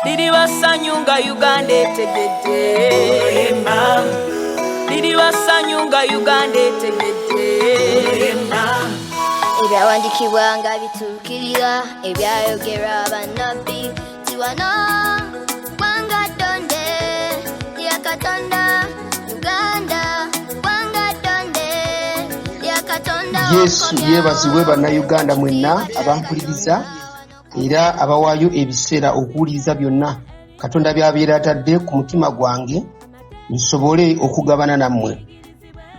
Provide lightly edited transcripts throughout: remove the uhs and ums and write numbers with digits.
Didi wasanyunga Uganda etegedde. Didi wasanyunga Uganda etegedde. Ebyawandikibwa nga bituukirira ebyayogerwa bannabbi tiwano gwanga tonde lya Katonda Uganda gwanga tonde lya Katonda. Yesu yeebazibwe bannayuganda mwenna abampuliriza era abawaayo ebiseera okuwuliriza byonna Katonda by'abeera atadde ku mutima gwange nsobole okugabana nammwe.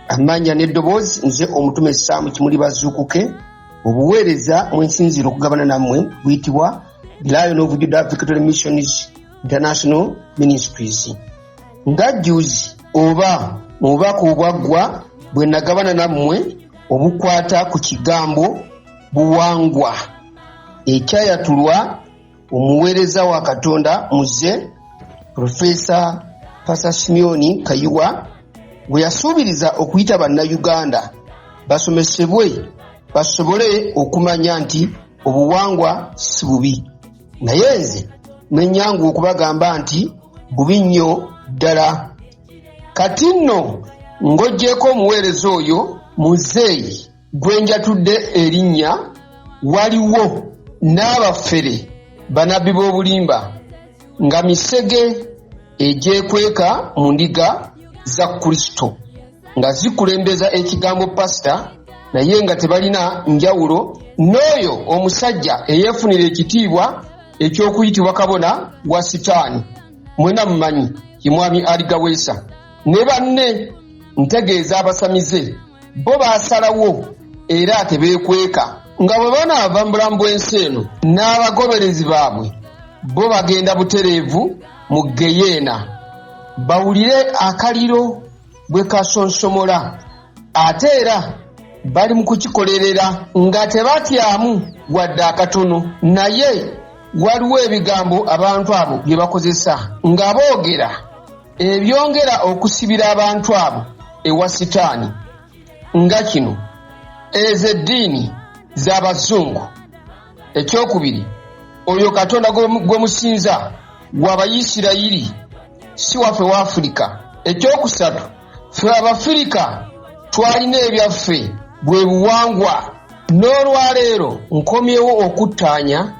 Amannya n'eddoboozi nze omutume Saamu Kimuli Bazuukuke. Obuweereza mwensinzira okugabana nammwe buyitibwa Lion of Judah Victory Missions International Ministries. Nga juzi oba mu bubaka obwaggwa bwe nagabana nammwe obukwata ku kigambo buwangwa ekyayatulwa omuweereza wa Katonda muze Profesa Pastor Simeon Kayiwa bwe yasuubiriza okuyita bannayuganda basomesebwe basobole okumanya nti obuwangwa si bubi. Naye nze mwenyangu okubagamba nti bubi nnyo ddala. Kati nno ng'oggyeko omuweereza oyo muzeeyi gwe njatudde erinnya, waliwo n'abafere bannabbi b'obulimba nga misege egyekweka mu ndiga za Kristo nga zikulembeza ekigambo pasita naye nga tebalina njawulo n'oyo omusajja eyeefunira ekitiibwa eky'okuyitibwa kabona wa sitaani. Mwena mumanyi ye mwami Aligaweesa ne banne ntegeeza abasamize bo baasalawo era tebeekweka nga bwe banaava mu bulamu bw'ensi eno n'abagoberezi baabwe bo bagenda butereevu mu Geyeena bawulire akaliro bwe kasonsomola ate era bali mu kukikolerera nga tebatyamu wadde akatono. Naye waliwo ebigambo abantu abo bye bakozesa nga boogera ebyongera okusibira abantu abo ewa sitaani nga kino ezo eddiini z'abazungu. Ekyokubiri, oyo Katonda gwe musinza w'Abayisirayiri si waffe wa Afirika. Ekyokusatu, ffe Abafirika twalina ebyaffe bwe buwangwa. N'olwaleero nkomyewo okuttaanya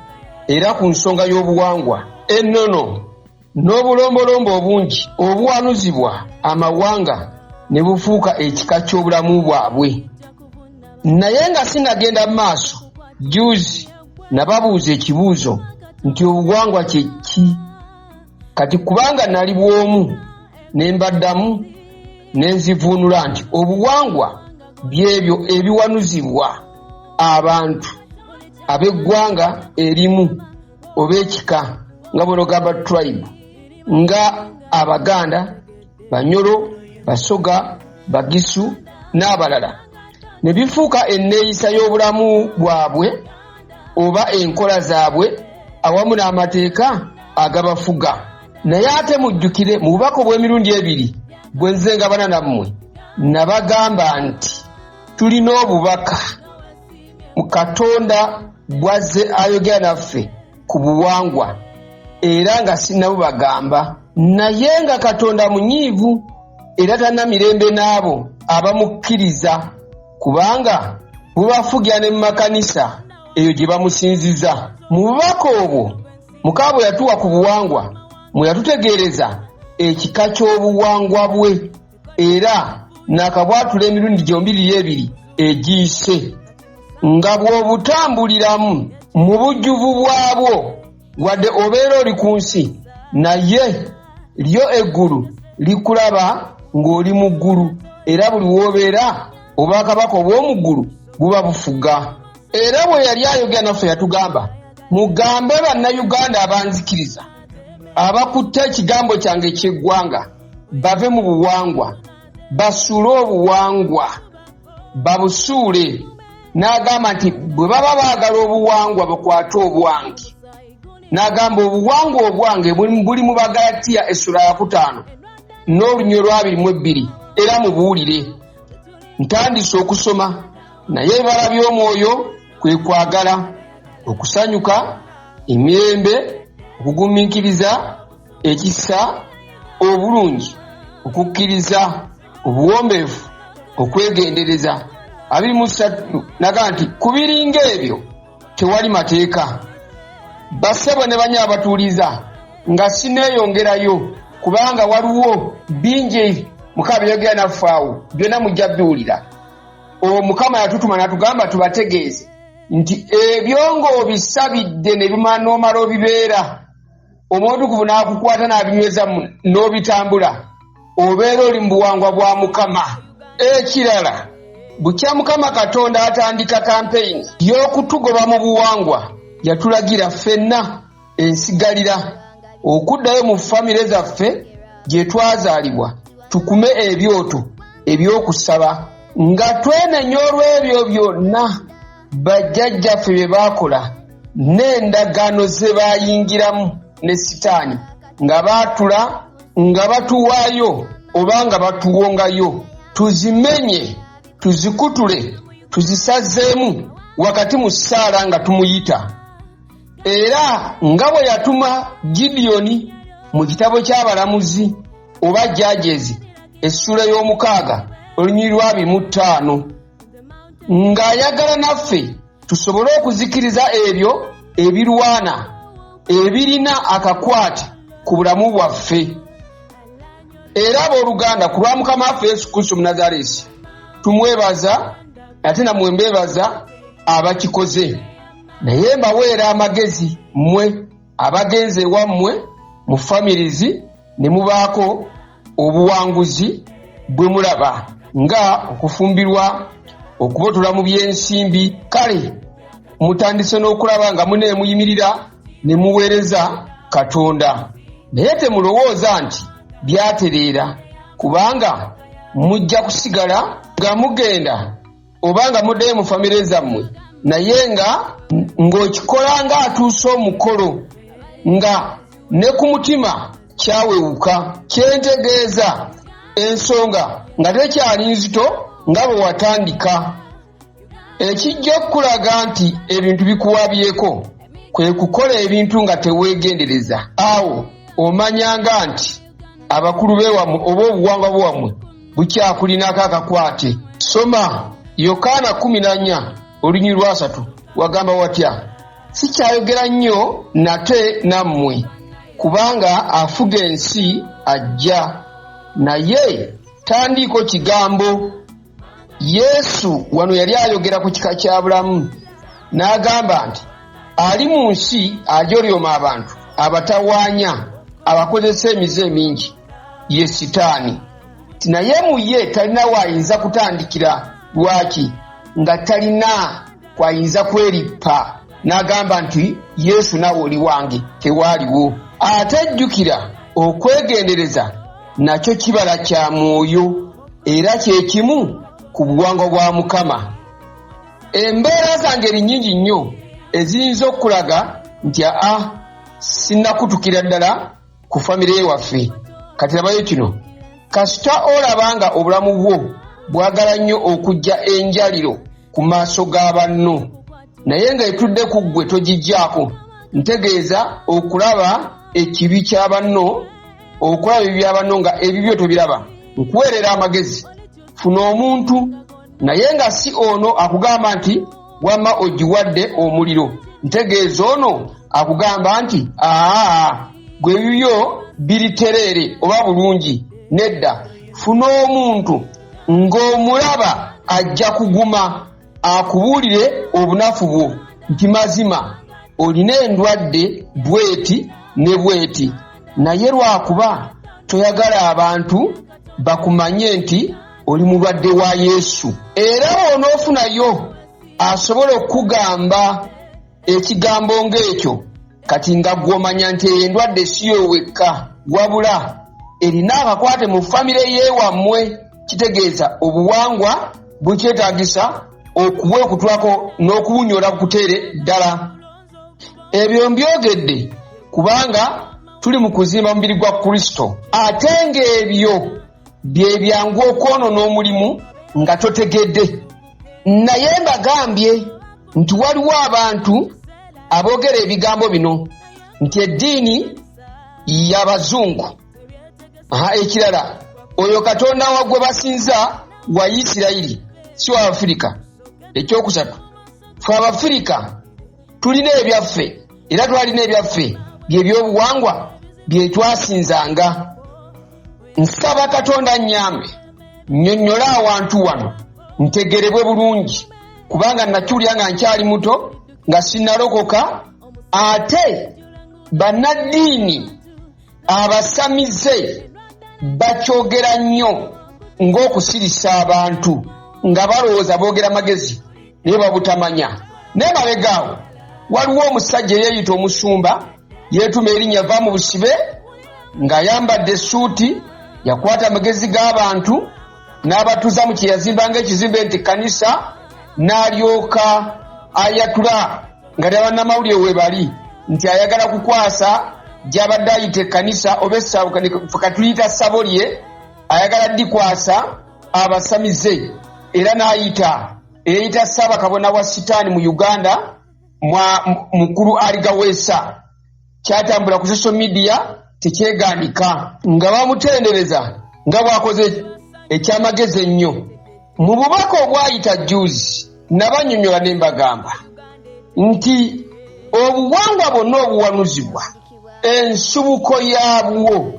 era ku nsonga y'obuwangwa ennono n'obulombolombo obungi obuwanuzibwa amawanga ne bufuuka ekika ky'obulamu bwabwe. Naye nga sinagenda mu maaso, juzi nababuuza ekibuuzo nti obuwangwa kye ki? Kati kubanga nali bw'omu ne mbaddamu ne nzivuunula nti obuwangwa byebyo ebiwanuzibwa abantu ab'eggwanga erimu oba ekika nga bwe gamba tribe nga Abaganda, Banyoro, Basoga, Bagisu n'abalala ne bifuuka enneeyisa y'obulamu bwabwe oba enkola zaabwe awamu n'amateeka agabafuga. Naye ate mujjukire mu bubaka bw'emirundi ebiri bwe nze ngabana nammwe nabagamba nti tulina obubaka mu Katonda bwazze ayogera naffe ku buwangwa era nga sinnabubagamba, naye nga Katonda munyiivu era tanna mirembe n'abo abamukkiriza kubanga bubafugira ne mu makanisa eyo gye bamusinziza. Mu bubaka obwo Mukama bwe yatuwa ku buwangwa mwe yatutegeereza ekika ky'obuwangwa bwe era n'akabwatula emirundi gyombiri ebiri egiyise nga bw'obutambuliramu mu bujjuvu bwabwo wadde obeera oli ku nsi naye lyo eggulu likulaba ng'oli mu ggulu era buli w'obeera obwakabaka obw'omu ggulu buba bufuga. Era bwe yali ayogera naffe yatugamba mugambe bannayuganda abanzikiriza abakutte ekigambo kyange eky'eggwanga bave mu buwangwa basuule obuwangwa babusuule. N'agamba nti bwe baba baagala obuwangwa bakwate obwange. N'agamba obuwangwa obwange buli mu Bagalatiya essula ya 5 n'olunnyo lwa 22 era mubuwulire. Ntandise okusoma naye ebibala by'omwoyo kwe kwagala, okusanyuka, emirembe, okugumiikiriza ekisa obulungi, okukkiriza obuwombeefu, okwegendereza. 23 naga nti ku biringa ebyo tewali mateeka. Bassebo ne banya abatuuliza nga sineeyongerayo kubanga waliwo bingi Mukama byogera naffe awo byonna mujja biwulira. Mukama yatutuma natugamba tubategeeze nti ebyo ng'obisabidde ne bimala n'omala obibeera, Omwotukuvu n'akukwata n'abinyweza n'obitambula, obeera oli mu buwangwa bwa Mukama. Ekirala, bukya Mukama Katonda atandika kampeyini y'okutugoba mu buwangwa, yatulagira ffenna ensigalira okuddayo mu famire zaffe gye twazaalibwa, tukume ebyoto eby'okusaba nga twenenya olw'ebyo byonna bajjajjaffe bye baakola n'endagaano ze baayingiramu ne Sitaani, nga baatula nga batuwaayo oba nga batuwongayo. Tuzimenye, tuzikutule, tuzisazeemu wakati mu ssaala nga tumuyita. Era nga bwe yatuma Gideoni mu kitabo ky'Abalamuzi oba Judges essula y'omukaaga olunyiri lwa 25, ng'ayagala naffe tusobole okuzikiriza ebyo ebirwana ebirina akakwate ku bulamu bwaffe. Era abooluganda, ku lwa Mukama waffe Yesu Kristo Omunnazaaleesi, tumwebaza ate namwe mbeebaza abakikoze. Naye mbaweera amagezi mmwe abagenze ewammwe mu famirizi ne mubaako obuwanguzi bwe mulaba, nga okufumbirwa, okubotola mu by'ensimbi. Kale mutandise n'okulaba nga muneemuyimirira ne muweereza Katonda. Naye temulowooza nti byatereera, kubanga mujja kusigala nga mugenda oba nga muddayo mu famire zammwe, naye ng'okikola ng'atuusa omukolo, nga ne ku mutima kyawewuka. Kyentegeeza ensonga nga tekyali nzito nga bwe watandika. Ekijja okulaga nti ebintu bikuwabyeko kwe kukola ebintu nga teweegendereza. Awo omanyanga nti abakulu beewammwe oba obuwangwa bwammwe bukyakulinako akakwate. Soma Yokaana 14 olunyiri lwa 3, wagamba watya? Sikyayogera nnyo nate nammwe, kubanga afuga ensi ajja, naye tandiiko kigambo. Yesu wano yali ayogera ku kika kya bulamu, n'agamba nti ali mu nsi ajolyoma abantu abatawaanya, abakozesa emize mingi, ye Sitaani. Naye mu ye talina waayinza kutandikira. Lwaki? Nga talina kwayinza kwerippa. N'agamba nti Yesu nawe oli wange, tewaaliwo. Ate jjukira, okwegendereza nakyo kibala kya mwoyo, era kye kimu ku buwangwa bwa Mukama. Embeera zange nnyingi nnyo eziyinza okulaga nti sinnakutukira ddala ku famire waffe. Kati labayo kino, kasita olabanga obulamu bwo bwagala nnyo okujja enjaliro ku maaso ga banno, naye nga etudde ku ggwe togijjaako, ntegeeza okulaba ekibi kya banno, okulaba ebibi bya banno nga ebibyo tobiraba. Nkuweerera amagezi, funa omuntu naye nga si ono akugamba nti wamma ogiwadde omuliro. Ntegeeza ono akugamba nti gwe ebibyo biritereere oba bulungi. Nedda, funa omuntu ng'omulaba ajja kuguma akubuulire obunafu bwo nti mazima olina endwadde bweti ne bweti, naye lwakuba toyagala abantu bakumanye nti oli mulwadde wa Yesu. Era onoofunayo asobola okugamba ekigambo ng'ekyo, kati nga gw'omanya nti endwadde si yo wekka, wabula erina akakwate mu famire y'ewammwe. Kitegeeza obuwangwa bukyetaagisa okuwa okutulako n'okubunyoola kukuteere ddala. Ebyo mbyogedde kubanga tuli mu kuzimba mubiri gwa Kristo, ate ng'ebyo bye byangu okwonoona omulimu nga totegedde. Naye mbagambye nti waliwo abantu aboogera ebigambo bino nti eddiini y'abazungu. Ekirala, oyo Katonda wagwe basinza wa Isirayiri si wa Afirika. Ekyokusatu, ffe Abafirika tulina ebyaffe era twalina ebyaffe by'ebyobuwangwa bye twasinzanga. Nsaba Katonda nnyambe nnyonnyola awantu wano ntegerebwe bulungi, kubanga nakyulira nga nkyali muto nga sinnalokoka. Ate bannaddiini abasamize bakyogera nnyo ng'okusirisa abantu nga balowooza boogera magezi naye babutamanya. Naye mabegaawo waliwo omusajja eyeeyita omusumba, yeetuma erinnya va mu busibe, ng'ayambadde essuuti, yakwata amagezi g'abantu n'abatuuza mu kye yazimbanga ekizimbe nti kanisa, n'alyoka ayatula nga ne bannamawulire we bali nti ayagala kukwasa gy'abadde ayita ekkanisa oba essaawo katuliyita ssabo lye, ayagala ddikwasa abasamize. Era n'ayita eyayita Ssaabakabona wa Sitaani mu Uganda mukulu Aligaweesa. Kyatambula ku social media tekyegandika nga bamutendereza nga bw'akoze ekyamagezi ennyo. Mu bubaka obwayita juzi nabanyonnyola ne mbagamba nti obuwangwa bwonna obuwanuzibwa ensubuko yaabwo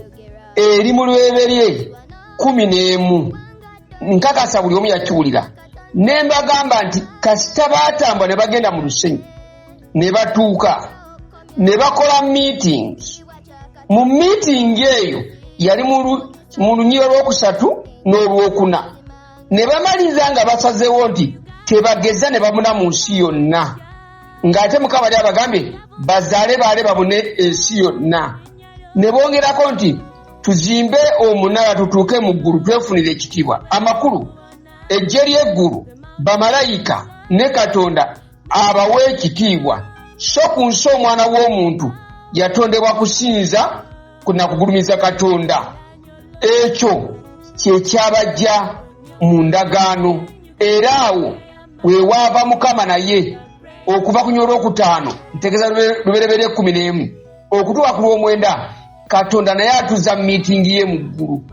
eri mu Lubereberye 11. Nkakasa buli omu yakiwulira. Ne mbagamba nti kasita baatambula ne bagenda mu lusenyi ne batuuka ne bakola meeting. Mu meeting eyo yali mu Lunyiro lwokusatu n'olwokuna. Ne bamaliza nga basazeewo nti tebageza ne babuna mu nsi yonna, ng'ate Mukama yali abagambye bazaale baale babune ensi yonna. Ne bongerako nti tuzimbe omunara tutuuke mu ggulu twefunire ekitiibwa. Amakulu eggye ly'eggulu, bamalayika ne Katonda abawe ekitiibwa, so ku nsi omwana w'omuntu yatondebwa kusinza na kugulumiza Katonda. Ekyo kye kyabajja mu ndagaano, era awo weewaava Mukama naye okuva ku Olwokutaano ntegeeza Lubereberye 11 okutuuka ku Lwomwenda, Katonda naye atuza miitingi ye mu ggulu.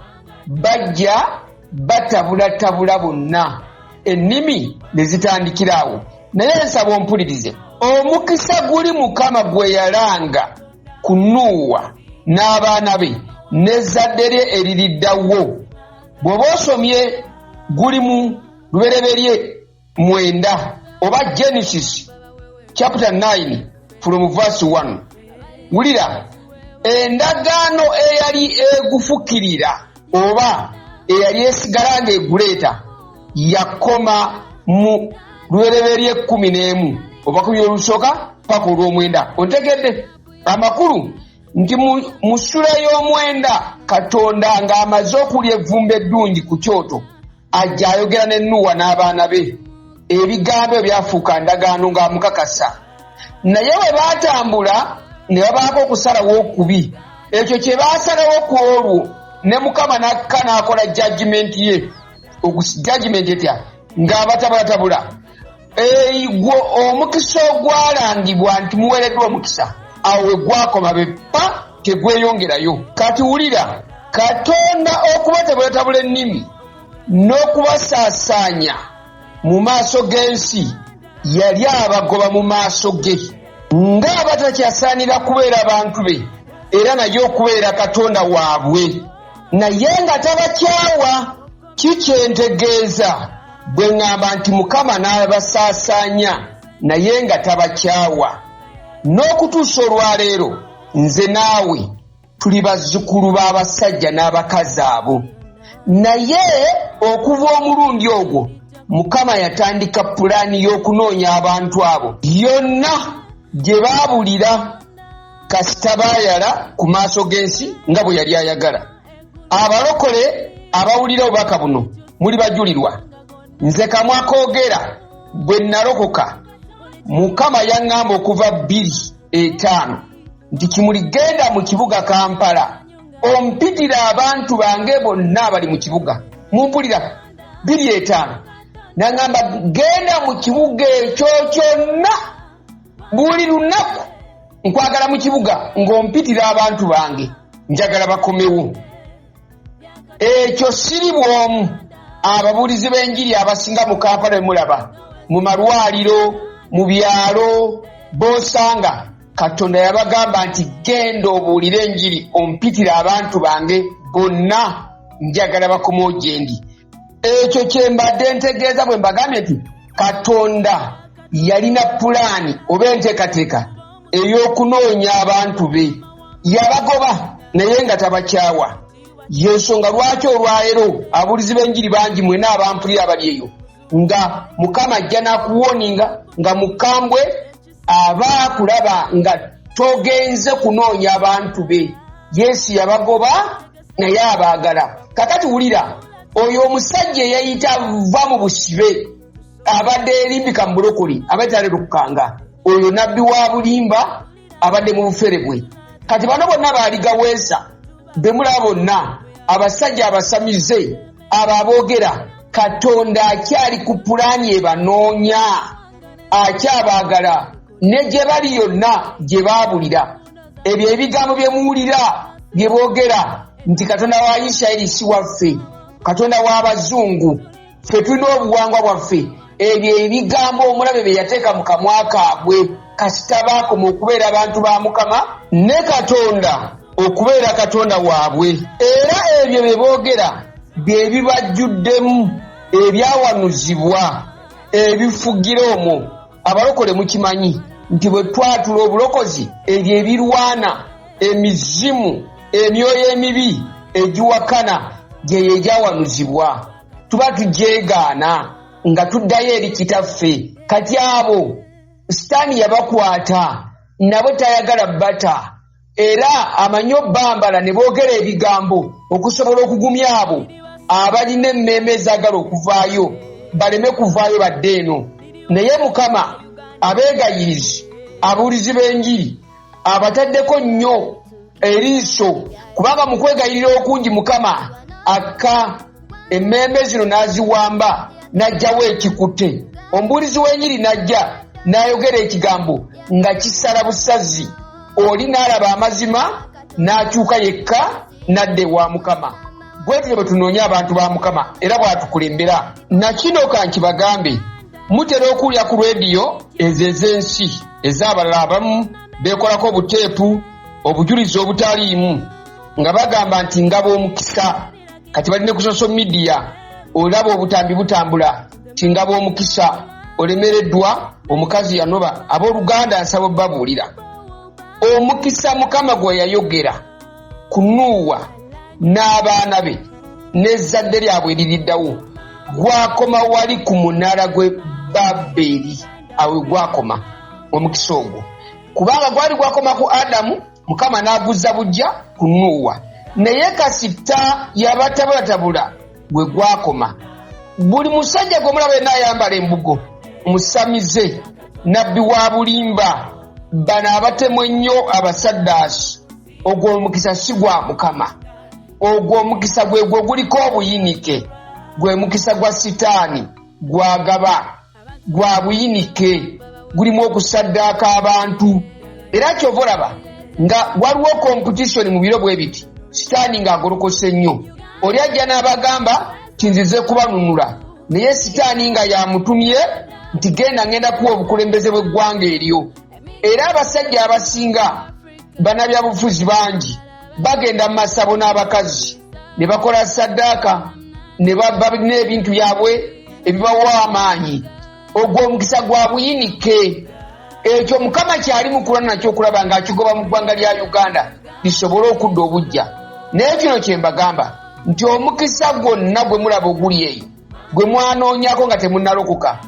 Bajja batabulatabula bonna, ennimi ne zitandikira awo. Naye nsaba ompulirize, omukisa guli Mukama gwe yalanga ku Nuuwa n'abaana be n'ezzadde lye eririddawo. Bw'oba osomye guli mu Lubereberye 9 oba Genesis chapter 9 from verse 1. Wulira endagaano eyali egufukirira oba eyali esigala ng'eguleeta yakoma mu Lubereberye 11 oba ku Olusooka paka Olwomwenda. Ontegedde amakulu nti mu ssula y'Omwenda Katonda ng'amaze okulya evvumbe eddungi ku kyoto, ajja ayogera ne Nuuwa n'abaana be. Ebigambo byafuuka ndagaano ng'amukakasa. Naye bwe baatambula ne babaako okusalawo okubi, ekyo kye baasalawo ku olwo ne Mukama n'akka n'akola judgment ye. Judgment etya? Ng'abatabulatabula. Gwo omukisa ogwalangibwa nti muweereddwa omukisa, awo we gwakoma be pa tegweyongerayo. Kati wulira, Katonda okubatabulatabula ennimi n'okubasaasaanya mu maaso g'ensi, yali abagoba mu maaso ge ng'abatakyasaanira kubeera bantu be era naye okubeera Katonda waabwe, naye nga tabakyawa. Kikyentegeeza bwe ŋŋamba nti Mukama n'abasaasaanya naye nga tabakyawa. N'okutuusa olwaleero nze naawe tuli bazzukulu b'abasajja n'abakazi abo. Naye okuva omulundi ogwo Mukama yatandika pulaani y'okunoonya abantu abo yonna gye baabulira kasita baayala ku maaso g'ensi nga bwe yali ayagala. Abalokole abawulira obubaka buno muli bajulirwa. Nze kamwakoogera bwe nalokoka, Mukama yaŋŋamba okuva 2:5 nti kimuligenda mu kibuga Kampala ompitira abantu bange bonna abali mu kibuga. Mumpulira 2:5 naŋŋamba genda mu kibuga ekyo kyonna buli lunaku nkwagala mu kibuga ng'ompitira abantu bange njagala bakomewo. Ekyo siri bw'omu ababuulizi b'enjiri abasinga mu Kampala mulaba mu malwaliro mu byalo b'osanga Katonda yabagamba nti genda obuulire enjiri ompitira abantu bange bonna njagala bakomewo gye ndi. Ekyo kye mbadde ntegeeza bwe mbagambye nti Katonda yalina pulaani oba enteekateeka ey'okunoonya abantu be. Yabagoba naye nga tabakyawa. Yensonga lwaki olwaleero ababuulizi b'enjiri bangi mwena abampulira abali eyo nga Mukama ajja n'akuwoninga nga mukambwe aba kulaba nga togenze kunoonya abantu be. Yesu yabagoba naye abaagala. Kakati wulira oyo omusajja eyayita va mu busibe abadde erimbika mu bulokoli abadde alero kukanga oyo nabbi wa bulimba abadde mu bufere bwe. Kati bano bonna baaligaweesa bemulaba bonna abasajja abasamize ababoogera Katonda akyali ku pulaani ebanoonya akyabaagala ne gye bali yonna gye baabulira. Ebyo ebigambo bye muwulira bye boogera nti Katonda wa Isirayiri si waffe, Katonda w'abazungu, ffe tulina obuwangwa bwaffe. Ebyo ebigambo omulabe bye yateeka mu kamwa kaabwe kasita baakoma okubeera abantu ba Mukama ne Katonda okubeera Katonda waabwe. Era ebyo bye boogera bye bibajjuddemu ebyawanuzibwa ebifugira omwo. Abalokole mukimanyi nti bwe twatula obulokozi ebyo ebirwana emizimu emyoyo emibi egiwakana gyeyo egyawanuzibwa tuba tujeegaana nga tuddayo eri kitaffe. Kati abo Sitaani yabakwata nabo tayagala bata era amanyi obbambala ne boogera ebigambo okusobola okugumya abo abalina emmeeme ezaagala okuvaayo baleme kuvaayo badde eno. Naye Mukama abeegayirizi ababuulizi b'enjiri abataddeko nnyo eriiso kubanga mu kwegayirira okungi Mukama akka emmeeme zino n'aziwamba n'ajjawo ekikutte. Omubuulizi w'enjiri n'ajja n'ayogera ekigambo nga kisala busazi. Oli n'alaba amazima n'akyuka yekka n'adda wa Mukama. Bwetyo bwe tunoonya abantu ba Mukama era bw'atukulembera. Nakino kankibagambe mutera okuwulira ku leediyo ezo ez'ensi ez'abalala abamu beekolako obuteepu obujulizi obutaliimu nga bagamba nti ngabo omukisa. Kati balina ku social media olaba obutambi butambula ti ngabo omukisa olemereddwa omukazi yanoba. Abooluganda nsaba babuulira omukisa Mukama gwe yayogera ku Nuuwa n'abaana be n'ezzadde lyabwe eririddawo gwakoma wali ku munaala gwe Baberi. Awe gwakoma omukisa ogwo kubanga gwali gwakoma ku Adamu Mukama n'aguzza bujja ku Nuuwa naye kasita yabatabulatabula gwe gwakoma. Buli musajja gwe mulaba n'ayambala embugo musamize nabbi wa bulimba bano abatemu ennyo abasaddaasi. Ogwo omukisa si gwa Mukama. Ogwo omukisa gwe guliko obuyinike. Gwe mukisa gwa Sitaani gwagaba gwa buyinike gulimu okusaddaaka abantu. Era kyova olaba nga waliwo competition mu biro bwe biti Sitaani ng'agolokose nnyo. Oli ajja n'abagamba kinzize kubanunula naye Sitaani nga yamutumye nti ngenda kuwa obukulembeze bw'eggwanga eryo. Era abasajja abasinga bannabyabufuzi bangi bagenda mu masabo n'abakazi ne bakola saddaaka ne balina ebintu byabwe ebibawa amaanyi. Ogwo omukisa gwa buyinike. Ekyo Mukama kyali mukulana nakyo okulaba ng'akigoba mu ggwanga lya Uganda lisobole okudda obujja. Naye kino kye mbagamba nti omukisa gwonna gwe mulaba oguli eyo gwe mwanoonyako nga temunnalokoka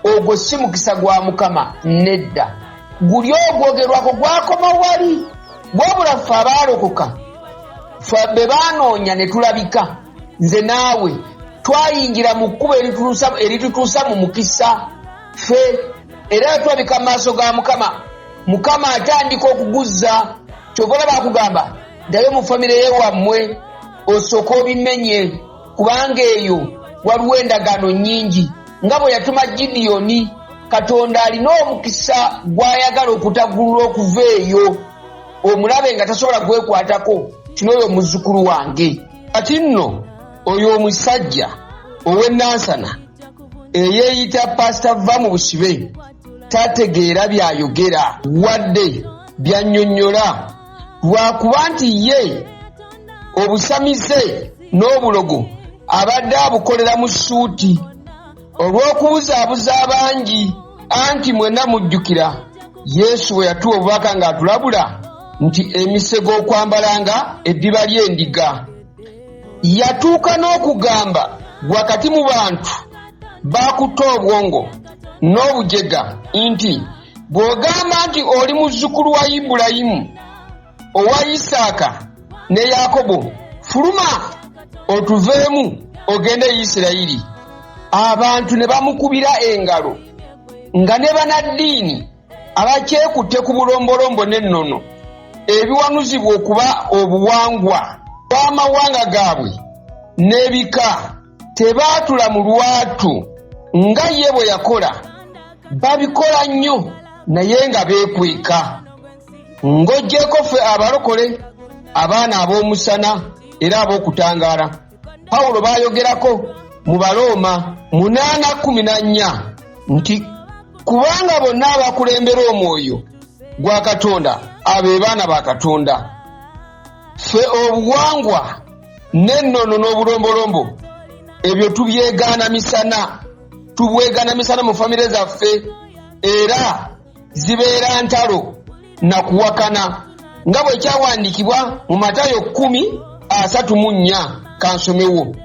ogwo si mukisa gwa Mukama nedda. Guli ogwogerwako gwakoma wali wabula ffe abaalokoka ffe be baanoonya ne tulabika. Nze naawe twayingira mu kkubo eritutuusa mu mukisa ffe era twabika mu maaso ga Mukama. Mukama atandika okuguzza. Kyova olaba akugamba ddayo mu famire y'ewammwe osooka obimenye kubanga eyo waliwo endagaano nnyingi nga bwe yatuma Gidiyoni Katonda alina omukisa gw'ayagala okutagulula okuva eyo omulabe nga tasobola kwekwatako kino oyo muzzukulu wange. Kati nno oyo omusajja ow'ennansana eyeeyita Pastor Va mu Busibe tategeera byayogera wadde byannyonnyola lwakuba nti ye obusamize n'obulogo abadde abukolera mu ssuuti olw'okubuzaabuza abangi anti mwenna mujjukira Yesu bwe yatuwa obubaka ng'atulabula nti emisego okwambalanga eddiba ly'endiga. Yatuuka n'okugamba wakati mu bantu baakutta obwongo n'obujega nti bw'ogamba nti oli muzzukulu wa Ibulayimu owa Isaaka ne Yakobo, fuluma otuveemu ogende Isirayiri. Abantu ne bamukubira engalo nga ne banaddiini abakyekutte ku bulombolombo n'ennono ebiwanuzibwa okuba obuwangwa bw'amawanga gaabwe n'ebika tebaatula mu lwatu nga ye bwe yakola. Babikola nnyo naye nga beekweka. Ng'oggyeko ffe abalokole, abaana ab'omusana era ab'okutangaala. Pawulo baayogerako mu Balooma 8:14 nti kubanga bonna abakulembera omwoyo gwa Katonda abe baana ba Katonda. Ffe obuwangwa n'ennono n'obulombolombo ebyo tubyegaana misana mu famire zaffe era zibeera ntalo na kuwakana nga bwe kyawandiikibwa mu Matayo 10:34. Kansomewo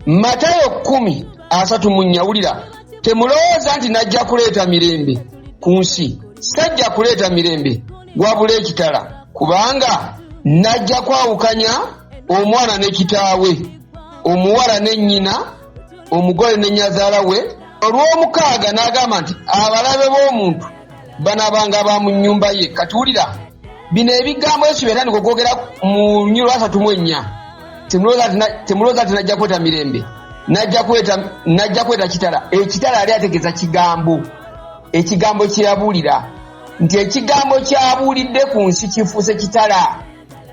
Matayo 10:34. Wulira, temulowooza nti najja kuleeta mirembe ku nsi. Sajja kuleeta mirembe wabula ekitala, kubanga najja kwawukanya omwana ne kitaawe, omuwala ne nnyina, omugole ne nnyazaala we. Olw'omukaaga n'agamba nti abalabe b'omuntu banabanga ba mu nnyumba ye. Kati wulira, bino ebigambo Yesu byatandika okwogera mu Nnyiro 3:4. Temulowooza nti najja kweta mirembe, najja kweta kitala. Ekitala ali ategeeza kigambo, ekigambo kye yabuulira, nti ekigambo kyabuulidde ku nsi kifuuse kitala,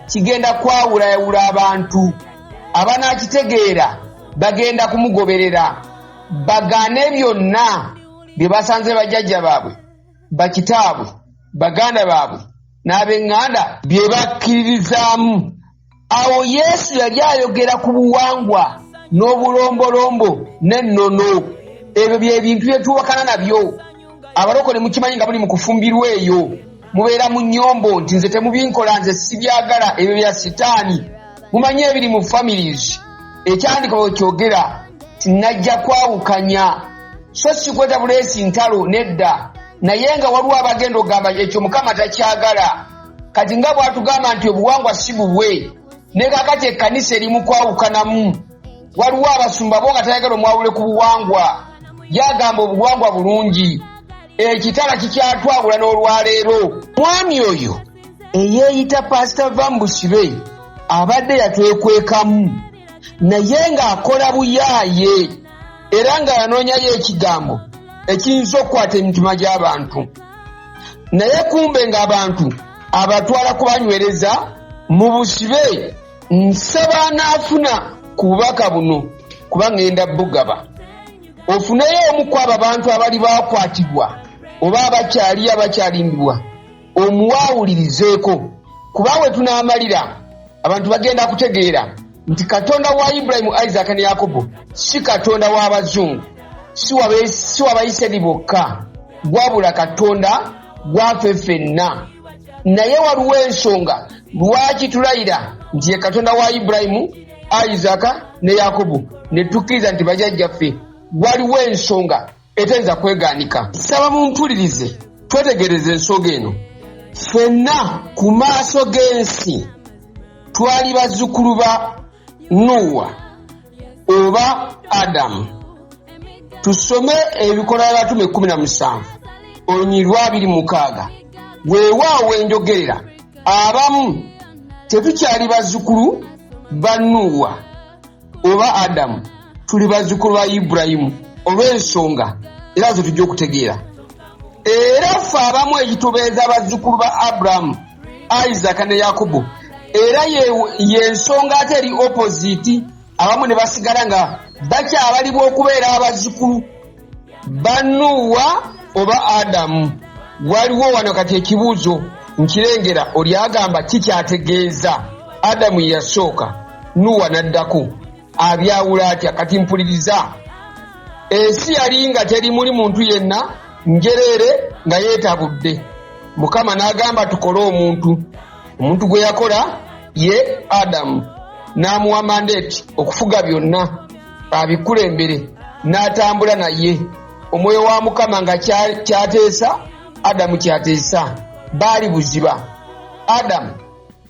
kigenda kwawulayawula abantu. Abanaakitegeera bagenda kumugoberera, bagaane byonna bye basanze bajjajja baabwe, bakitaabwe, baganda baabwe n'ab'eŋŋanda bye bakkiririzaamu. Awo Yesu yali ayogera ku buwangwa n'obulombolombo n'ennono. Ebyo bye bintu bye tuwakana nabyo. Abalokole mukimanyi nga muli mu kufumbirwa eyo, mubeera mu nnyombo nti nze temubinkola, nze sibyagala, ebyo bya sitaani. Mumanyi ebiri mu families. Ekyandika bwe kyogera tinajja kwawukanya, so si kweta buleesi ntalo nedda, naye nga waliwo abagenda ogamba ekyo Mukama takyagala. Kati nga bw'atugamba nti obuwangwa si bubwe, ne kakati ekkanisa eri mu kwawukanamu. Waliwo abasumba bo nga tayagala omwawule ku buwangwa, yagamba obuwangwa bulungi. Ekitala kikyatwawula n'olwaleero. Mwami oyo eyeeyita Pastor Va mu Busibe abadde yatwekwekamu, naye ng'akola buyaaye era nga yanoonyayo ekigambo ekiyinza okukwata emitima gy'abantu. Naye kumbe ng'abantu abatwala kubanywereza mu Busibe. Nsaba anaafuna ku bubaka buno kuba ŋŋenda bugaba, ofuneyo omu ku abo abantu abali baakwatibwa oba abakyalimbibwa, omuwaawulirizeeko, kuba we tunaamalira abantu bagenda kutegeera nti Katonda wa Ibulayimu, Isaaka ne Yakobo si Katonda w'abazungu, si w'Abayisirayiri bokka, gwabula Katonda gwaffe ffenna. Naye waliwo ensonga lwaki tulayira nti ye Katonda wa Ibulayimu, Isaaka ne Yakobo ne tukkiriza nti bajjajjaffe. Waliwo ensonga etayinza kwegaanika. Saba mumpulirize, twetegereze ensonga eno. Ffenna ku maaso g'ensi twali bazzukulu ba Nuwa oba Adamu. Tusome Ebikola by'Abatume 17 olunyirwa 26. Weewaawo enjogerera, abamu tetukyali bazzukulu ba Nuwa oba Adamu, tuli bazzukulu ba Ibulayimu olw'ensonga era zo tujja okutegeera. era ffe abamu ekitubeeza bazzukulu ba Aburahamu, Isaac ne Yakobo, era y'ensonga ate eri opposite, abamu ne basigala nga bakyabalibwa okubeera abazzukulu ba Nuuwa oba Adamu. Waliwo wano kati ekibuuzo nkirengera, oli agamba kikyategeeza Adamu yasooka, Nuuwa n'addako, abyawula atya? Kati mpuliriza, ensi yali nga terimuli muntu yenna, njereere nga yeetabudde. Mukama n'agamba tukole omuntu gwe yakola ye Adamu, n'amuwa mandate okufuga byonna, abikulembere, n'atambula naye. Omwoyo wa Mukama nga kyateesa, Adamu kyateesa, baali buziba. Adamu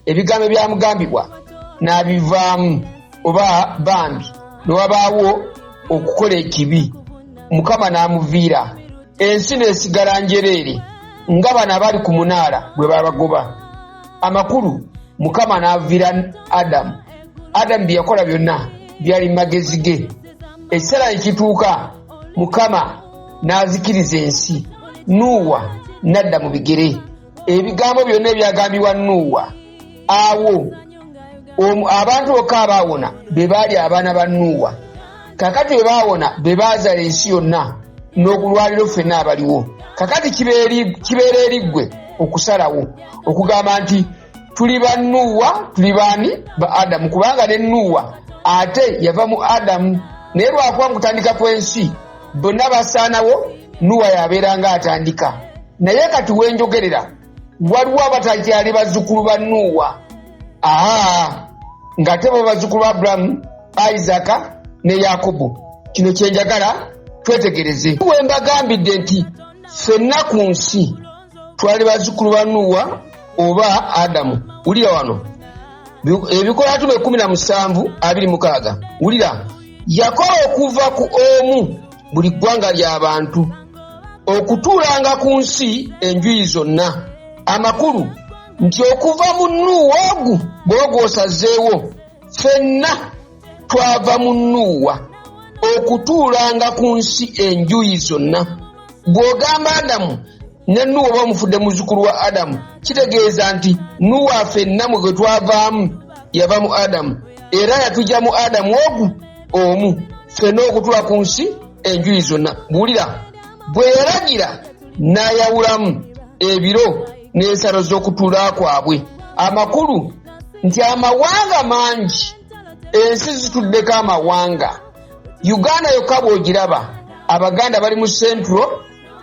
ebigambo byamugambibwa n'abivaamu oba bambi, ne wabaawo okukola ekibi, Mukama n'amuviira, ensi n'esigala njereere nga bano abali ku munaala bwe babagoba. Amakulu Mukama n'aviira Adamu. Adamu bye yakola byonna byali magezi ge. Ekiseera ekituuka Mukama n'azikiriza ensi, Nuuwa n'adda mu bigere. Ebigambo byonna ebyagambibwa Nuuwa, awo abantu bokka abaawona be baali abaana ba Nuuwa. Kakati bwe baawona be baazaala ensi yonna n'okulwaliro ffenna abaliwo. Kakati kibeera eriggwe okusalawo okugamba nti tuli ba Nuuwa, tuli baani? Ba Adamu, kubanga ne Nuuwa ate yava mu Adamu. Naye lwakuba mu kutandika kw'ensi bonna basaanawo, Nuuwa yabeeranga atandika. Naye kati wenjogerera waliwo abatakyali bazzukulu ba Nuuwa, ng'ate bo bazzukulu ba Aburahamu, Isaac ne Yakobo. Kino kyenjagala twetegereze. We mbagambidde nti ffenna ku nsi twali bazzukulu ba Nuuwa oba Adamu. Wulira wano ebikola 17:26. Wulira, yakola okuva ku omu buli ggwanga ly'abantu okutuulanga ku nsi enjuyi zonna. Amakulu nti okuva mu Nuuwa ogu bw'ogwosazeewo, ffenna twava mu Nuuwa okutuulanga ku nsi enjuyi zonna. Bw'ogamba Adamu ne Nuuwa oba omufudde muzzukulu wa Adamu, kitegeeza nti Nuuwa ffenna mwe gwe twavaamu yava mu Adamu, era yatujja mu Adamu ogu omu, ffenna okutuula ku nsi enjuyi zonna. Buulira, bwe yalagira n'ayawulamu ebiro n'ensalo z'okutuula kwabwe. Amakulu nti amawanga mangi, ensi zituddeko amawanga. Uganda yokka bw'ogiraba, Abaganda bali mu Central,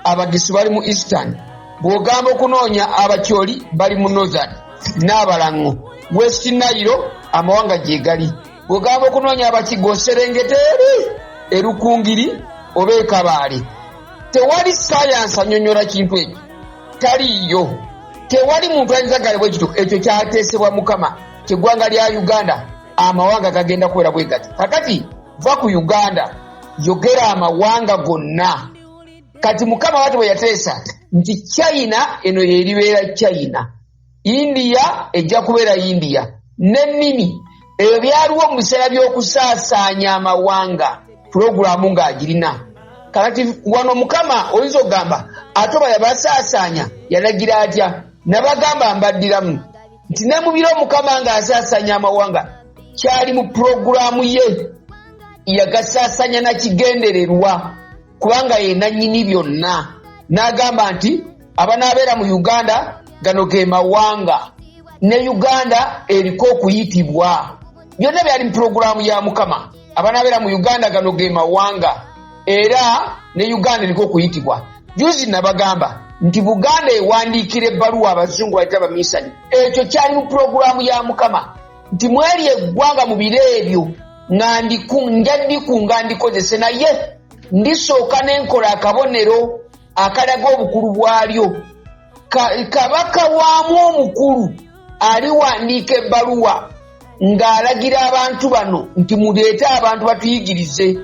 Abagisu bali mu Eastern. Bw'ogamba okunoonya Abakyoli bali mu Northern, n'Abalango West Nile amawanga gye gali. Bw'ogamba okunoonya Abakigo Serengeti Erukungiri oba Kabaale. Tewali sayansi annyonnyola kintu ekyo, taliyo. Tewali muntu ayinza galibwa ekituufu. Ekyo kyateesebwa Mukama. Ky'eggwanga lya Uganda amawanga gagenda kubeera bwe gati. Kakati va ku Uganda yogera amawanga gonna. Kati Mukama watu bwe yateesa nti China eno y'eribeera China, India ejja kubeera India, n'ennimi ebyo byaliwo mu biseera by'okusaasaanya amawanga, pulogulaamu ng'agirina. Kakati wano Mukama oyinza okugamba ate oba yabasaasaanya yalagira atya? Nabagamba mbaddiramu nti ne mu biro Mukama ng'asaasaanya amawanga kyali mu pulogulaamu ye, yagasaasanya na kigendererwa kubanga ye nannyini byonna. N'agamba nti abanaabeera mu Uganda gano ge mawanga, ne Uganda eriko okuyitibwa. Byonna byali mu pulogulaamu ya Mukama. Abanaabeera mu Uganda gano ge mawanga, era ne Uganda eriko okuyitibwa. Juzi nabagamba nti Buganda ewandiikira ebbaluwa abazungu bayita abamisani. Ekyo kyali mu pulogulaamu ya Mukama nti mweri eggwanga mu biro ebyo njya ndikozese, naye ndisooka n'enkola akabonero akalaga obukulu bwalyo. Kabaka waamu omukulu aliwandiika ebbaluwa ng'alagira abantu bano nti muleete abantu batuyigirize,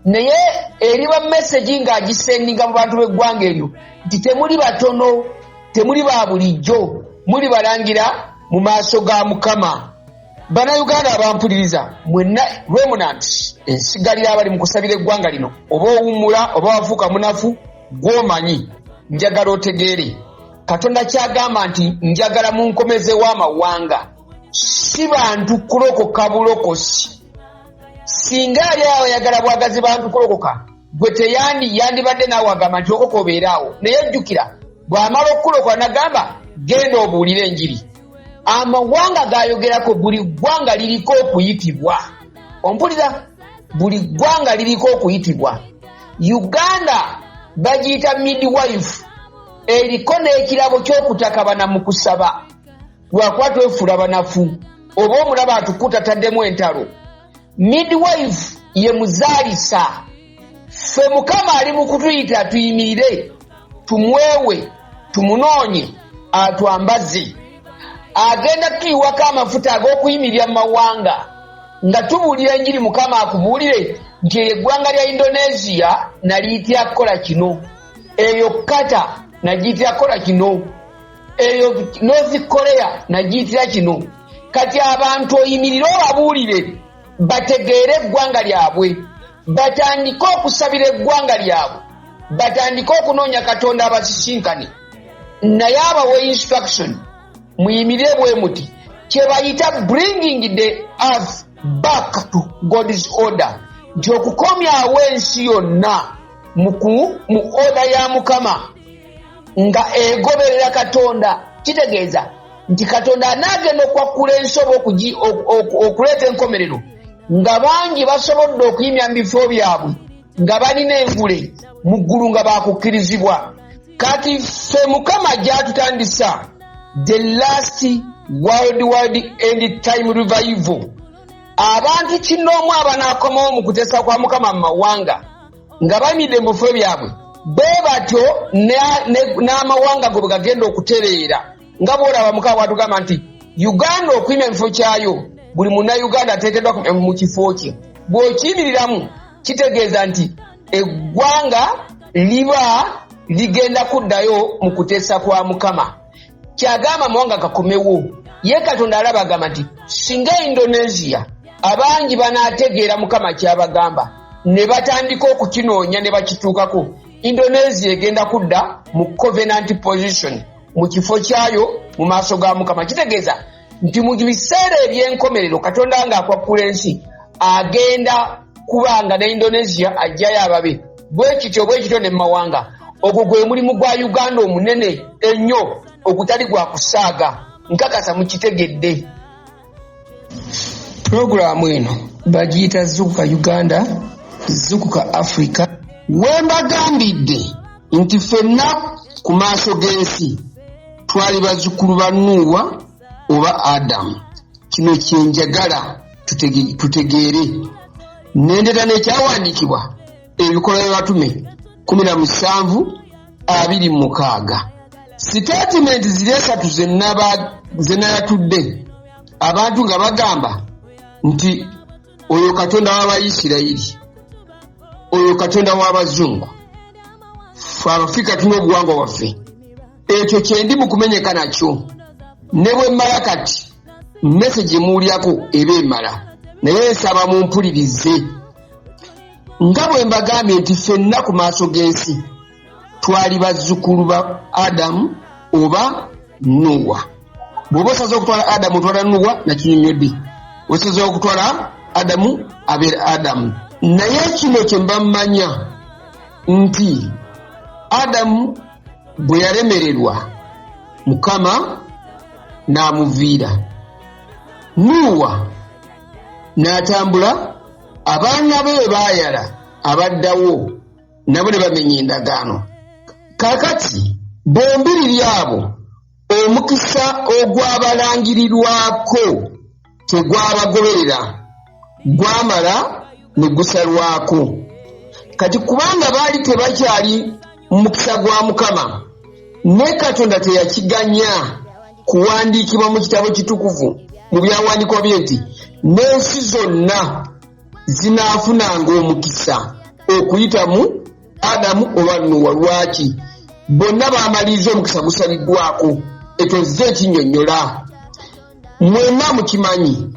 naye eriba message ng'agisendinga mu bantu b'eggwanga eryo nti temuli batono, temuli ba bulijjo, muli balangira mu maaso ga Mukama. Bannayuganda abampuliriza mwenna remnant ensigalira abali mu kusabira eggwanga lino, oba owummula oba wafuuka munafu, gw'omanyi njagala otegeere Katonda kyagamba nti njagala munkomezewo amawanga si bantu kulokoka bulokosi. Singa ali awo yagala bwagazi bantu kulokoka gwe yandibadde naawe agamba nti okoka obeeraawo, naye jjukira bw'amala okulokoka n'agamba genda obuulire enjiri. Amawanga gayogerako buli ggwanga liriko okuyitibwa. Ompulira, buli ggwanga liriko okuyitibwa. Uganda bagiyita midwife, eriko n'ekirabo ky'okutaka banamu kusaba lwakuba twefuula banafu oba omulaba atukuta taddemu entalo. Midwife ye muzaalisa. Ffe Mukama ali mu kutuyita tuyimirire tumwewe tumunoonye atwambaze. Agenda tuyiwako amafuta ag'okuyimirira mu mawanga nga tubuulira enjiri Mukama akubuulire nti eggwanga lya Indonesia naliyitira kukola kino, eyo Qatar nagiyitira kukola kino, eyo North Korea nagiyitira kino. Kati abantu oyimirire obabuulire bategeere eggwanga lyabwe, batandike okusabira eggwanga lyabwe, batandike okunoonya Katonda abasisinkane, naye abawe instruction muyimirire bwe muti kye bayita bringing the earth back to God's order, nti okukomyawo ensi yonna mu order ya Mukama nga egoberera Katonda. Kitegeeza nti Katonda anaagenda okwakkula ensi oba okuleeta enkomerero nga bangi basobodde okuyimya mu bifo byabwe nga balina engule mu ggulu nga baakukkirizibwa. Kati ffe Mukama gy'atutandisa the last world end time revival, abantu kinoomu abanaakomawo mu kuteesa kwa Mukama mu mawanga nga bayimidde mu bifo byabwe, bwe batyo n'amawanga go bwe gagenda okutereera. Nga bw'olaba Mukama bw'atugamba nti Uganda okuyima mu kifo kyayo, buli munnayuganda ateekeddwa mu kifo kye. Bw'okiyimiriramu kitegeeza nti eggwanga liba ligenda kuddayo mu kuteesa kwa Mukama. Kyagamba amawanga gakomewo. Ye Katonda alaba agamba nti singa Indonesia abangi banaategeera Mukama kyabagamba ne batandika okukinoonya ne bakituukako, Indonesia egenda kudda mu covenant position, mu kifo kyayo mu maaso ga Mukama. Kitegeeza nti mu biseera eby'enkomerero Katonda ng'akwakkula ensi agenda kubanga ne Indonesia ajjayo ababe. Bwe kityo ne mawanga. Ogwo gwe mulimu gwa Uganda omunene ennyo ogutali gwa kusaaga. Nkakasa mukitegedde. Programu eno bagiyita Zuukuka Uganda, Zuukuka Africa. Wembagambidde nti ffenna ku maaso g'ensi twali bazzukulu ba Nuuwa oba Adamu. Kino kyenjagala tutegeere. Nendeta n'ekyawandiikibwa Ebikola by'Abatume 17:26. Statement ziri esatu zenayatudde abantu nga bagamba nti oyo Katonda w'Abayisirayiri, oyo Katonda w'Abazungu, ffe Abafirika tulina obuwangwa bwaffe. Ekyo kyendi mu kumenyeka nakyo. Ne bwe mmala kati message emuwulyako eba emala, naye nsaba mumpulirize. Nga bwe mbagambye nti ffenna ku maaso g'ensi twali bazzukulu ba Adamu oba Nuuwa. Bw'oba osaze okutwala Adamu otwala Nuuwa, nakinyonnyodde. Osaze okutwala Adamu abeera Adamu. Naye kino kye mba mmanya nti Adamu bwe yalemererwa Mukama n'amuviira. Nuuwa n'atambula, abaana be baayala abaddawo nabo ne bamenya endagaano. Kaakati bombiriri abo omukisa ogwabalangirirwako tegwabagoberera, gwamala ne gusalwako. Kati kubanga baali tebakyali mu mukisa gwa Mukama, ne Katonda teyakiganya kuwandiikibwa mu kitabo kitukuvu mu byawandiikwa bye nti n'ensi zonna zinaafunanga omukisa okuyita mu Adamu oba Nuuwa. Lwaki? Bonna baamaliza omukisa gusaliddwako. Ekyo nze ekinnyonnyola. Mwenna mukimanyi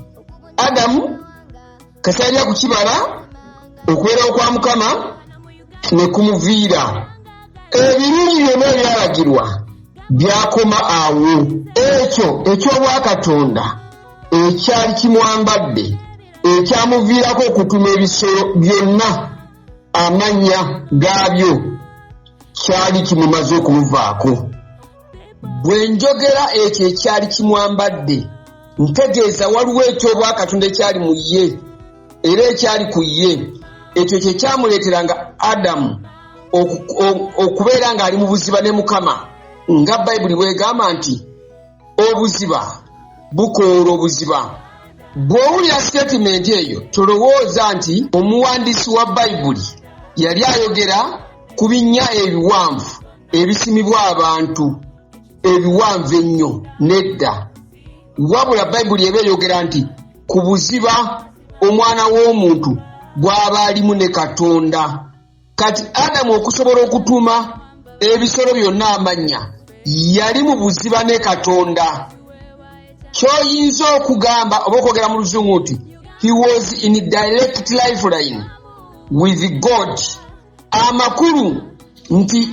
Adamu kasalya ku kibala okubeerawo kwa Mukama ne kumuviira. ebirungi byonna ebyalagirwa byakoma awo. Ekyo eky'obwakatonda ekyali kimwambadde ekyamuviirako okutuma ebisolo byonna amannya gaabyo kyali kimumaze okumuvaako. Bwe njogera ekyo ekyali kimwambadde ntegeeza waliwo eky'obwakatonda ekyali mu ye era ekyali ku ye. Ekyo kye kyamuleeteranga Adamu okubeera ng'ali mu buziba ne Mukama, nga Bayibuli bw'egamba nti obuziba bukoola obuziba. Bw'owulira statement eyo tolowooza nti omuwandiisi wa Bayibuli yali ayogera ku binnya ebiwanvu ebisimibwa abantu ebiwanvu ennyo. Nedda, wabula Bayibuli eba eyogera nti ku buziba omwana w'omuntu bw'aba alimu ne Katonda. Kati Adamu okusobola okutuuma ebisolo byonna amannya yali mu buziba ne Katonda. Ky'oyinza okugamba oba okwogera mu Luzungu nti he was in direct lifeline with God. Amakulu nti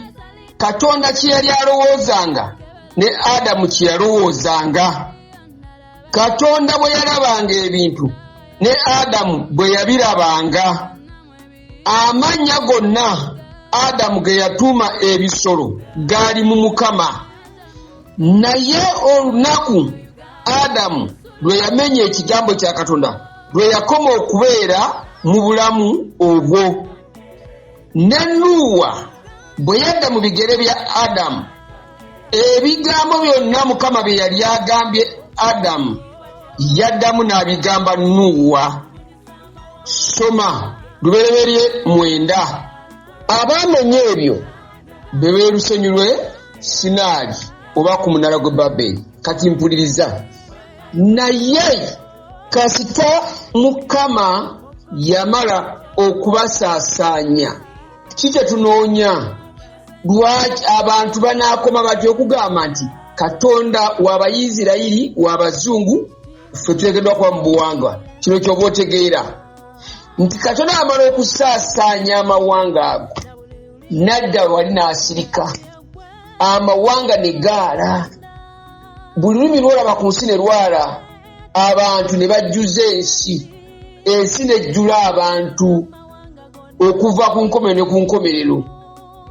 Katonda kye yali alowoozanga ne Adamu kye yalowoozanga. Katonda bwe yalabanga ebintu ne Adamu bwe yabirabanga. Amannya gonna Adamu ge yatuuma ebisolo gaali mu Mukama. Naye olunaku Adamu lwe yamenya ekigambo kya Katonda lwe yakoma okubeera mu bulamu obwo. Ne Nuuwa bwe yadda mu bigere bya Adamu, ebigambo byonna Mukama bye yali agambye Adamu yaddamu n'abigamba Nuuwa. Soma Lubereberye 9. Abamenye ebyo be beerusenyu lw'e Sinaali oba ku munara gw'e Babeli. Kati mpuliriza. Naye kasita Mukama yamala okubasaasaanya, kikye tunoonya lwaki abantu banaakoma batyo okugamba nti Katonda w'Abayisirayiri w'Abazungu ffe tulekeddwa kuba mu buwangwa. Kino ky'oba otegeera nti Katonda amala okusaasaanya amawanga ago, nadda wali n'asirika amawanga ne gaala. Buli lumi lwolaba ku nsi ne lwala, abantu ne bajjuza ensi nejjula abantu okuva ku nkomerero ne ku nkomerero.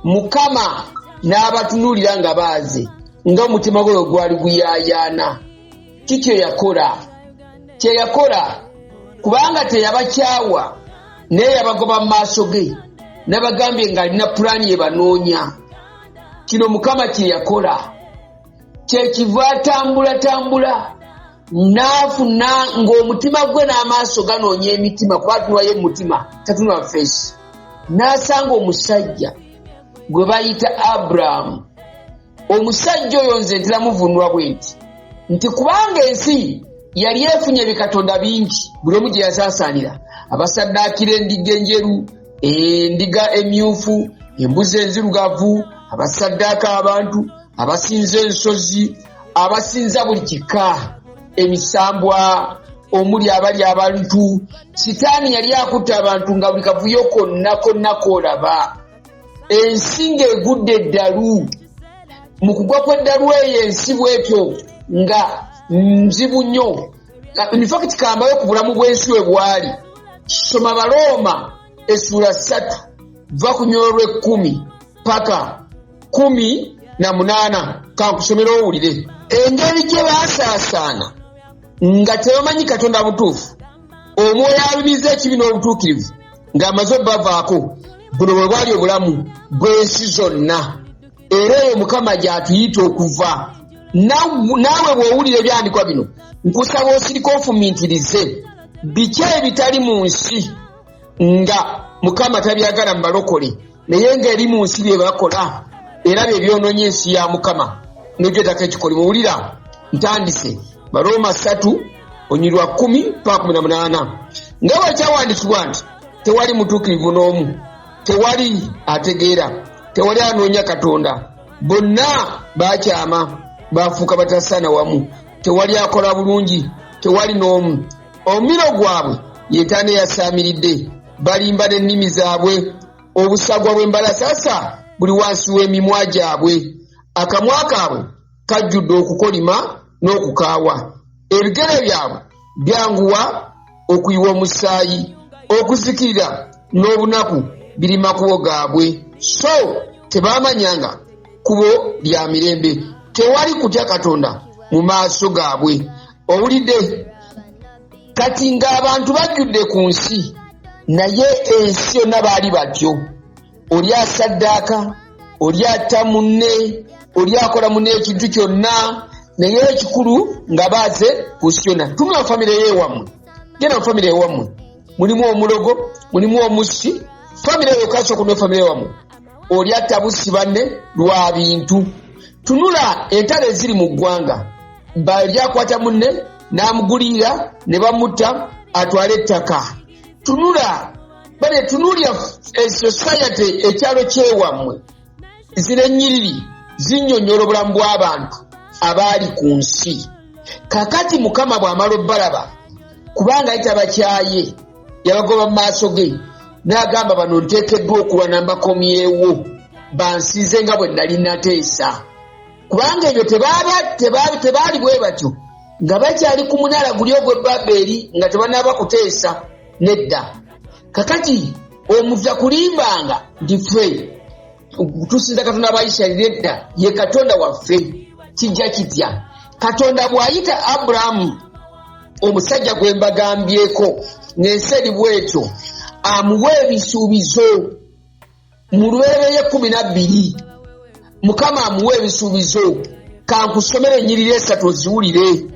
Mukama n'abatunuulira nga baaze nga omutima gwe gwali guyaayaana. Kikyo yakola kye yakola, kubanga teyabakyawa naye yabagoba mu maaso ge n'abagambye ng'alina pulaani ye banoonya. Kino Mukama kye yakola. Kyekiva atambula n'afuna ng'omutima gwe n'amaaso ganoonya emitima, kuba atunulayo mutima tatunula feesi. N'asanga omusajja gwe bayita Aburahamu. Omusajja oyo nze ntiramuvunula bwe nti kubanga ensi yali efunye bikatonda bingi, buli omu gye yasaasaanira. Abasaddaakira endiga enjeru, endiga emyufu, embuzi enzirugavu, abasaddaaka abantu, abasinza ensozi, abasinza buli kika, emisambwa, omuli abali abantu. Sitaani yali akutte abantu nga buli kavuyo konna koolaba. Ensi ng'egudde eddalu. Mu kugwa kw'eddalu eyo ensi bw'etyo nga nzibu nnyo. In fact kambayo ku bulamu bw'ensi we bwali. Soma Balooma essula 3 va ku nnyolwa 10 paka 18. Kankusomera owulire engeri gye baasaasaana nga tebamanyi Katonda butuufu, omwoyo alumiza ekibi n'obutuukirivu ng'amaze obbavaako. Buno bwe bwali obulamu bw'ensi zonna, era eyo Mukama gy'atuyita okuva. Naawe bw'owulira ebyandikwa bino nkusaba osirika ofumiitirize biki ebitali mu nsi nga Mukama tabyagala mu balokole, naye ng'eri mu nsi bye bakola era bye byonoonye ensi ya Mukama n'ogyetako ekikolimo. Wulira ntandise Balooma 3 onyirwa 10 paka 18. Nga bwe kyawandiikibwa nti tewali mutuukirivu n'omu, tewali ategeera, tewali anoonya Katonda. Bonna baakyama, baafuuka batasaana wamu, tewali akola bulungi, tewali n'omu. Omumiro gwabwe yentaana eyasaamiridde, balimba n'ennimi zaabwe, obusagwa bw'embalasasa buli wansi w'emimwa gyabwe. Akamwa kaabwe kajjudde okukolima n'okukaawa. Ebigere byabwe byanguwa okuyiwa omusaayi. Okuzikirira n'obunaku biri makubo gaabwe. So tebamanyanga kubo lya mirembe. Tewali kutya Katonda mu maaso gaabwe. Owulidde? Kati ng'abantu bajjudde ku nsi, naye ensi yonna baali batyo. Oli asaddaaka, oli atta munne, oli akola munne ekintu kyonna, naye ekikulu nga baaze ku nsi yonna. Tumula famire y'ewammwe, genda mu famire y'ewammwe, mulimu omulogo, mulimu omusi, famire eyo kasooka ne famire y'ewammwe. Oli atta bussi banne lwa bintu. Tunula entalo eziri mu ggwanga, bali akwata munne n'amugulira ne bamutta atwale ettaka. Tunula bale tunulya society ekyalo kyewammwe, zino ennyiriri zinnyonnyola obulamu bw'abantu abaali ku nsi. Kakati Mukama bw'amala obbalaba, kubanga yitabakyaye yabagoba mu maaso ge n'agamba bano nteekeddwa okuba nambakomyewo bansiize nga bwe nali nateesa. Kubanga ebyo tebaali bwe batyo nga bakyali ku munaala guli ogw'e Babeli nga tebanaaba kuteesa nedda. Kakati omuva kulimbanga nti ffe tusinza Katonda wa Isirayiri nedda ye Katonda waffe. Kijja kitya? Katonda bw'ayita Abulamu, omusajja gwe mbagambyeko, ng'ensi eri bw'etyo, amuwa ebisuubizo mu Lubereberye 12. Mukama amuwa ebisuubizo. Kankusomera ennyiriri 3 oziwulire.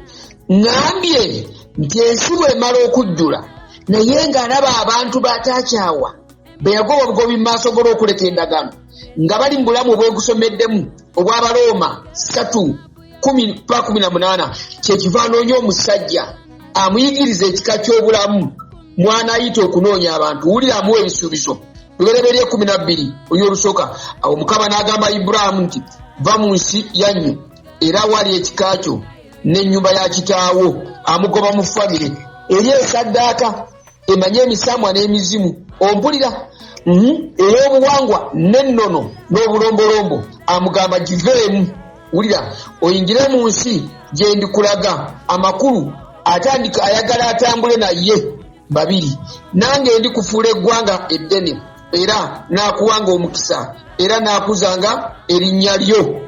Ngambye nti ensi bw'emala okujjula, naye ng'alaba abantu bataakyawa be yagoba obugobi mu maaso g'okuleka endagaano, nga bali mu bulamu obwegusomeddemu obw'Abaroma 3:10-18, kyekiva anoonya omusajja amuyigiriza ekika ky'obulamu mw'anaayita okunoonya abantu. Wulira amuwa ebisuubizo. Lubereberye 12 olw'olusooka. Awo Mukama n'agamba Ibulamu nti, va mu nsi yannyo era wali ekika kyo n'ennyumba ya kitaawo. Amugoba mu famire eri esaddaaka emanye emisamwa n'emizimu. Ompulira? Ey'obuwangwa n'ennono n'obulombolombo amugamba giveemu. Wulira, oyingire mu nsi gye ndikulaga amakulu, atandika ayagala atambule naye babiri. Nange ndikufuula eggwanga eddene, era naakuwanga omukisa, era naakuzanga erinnya lyo,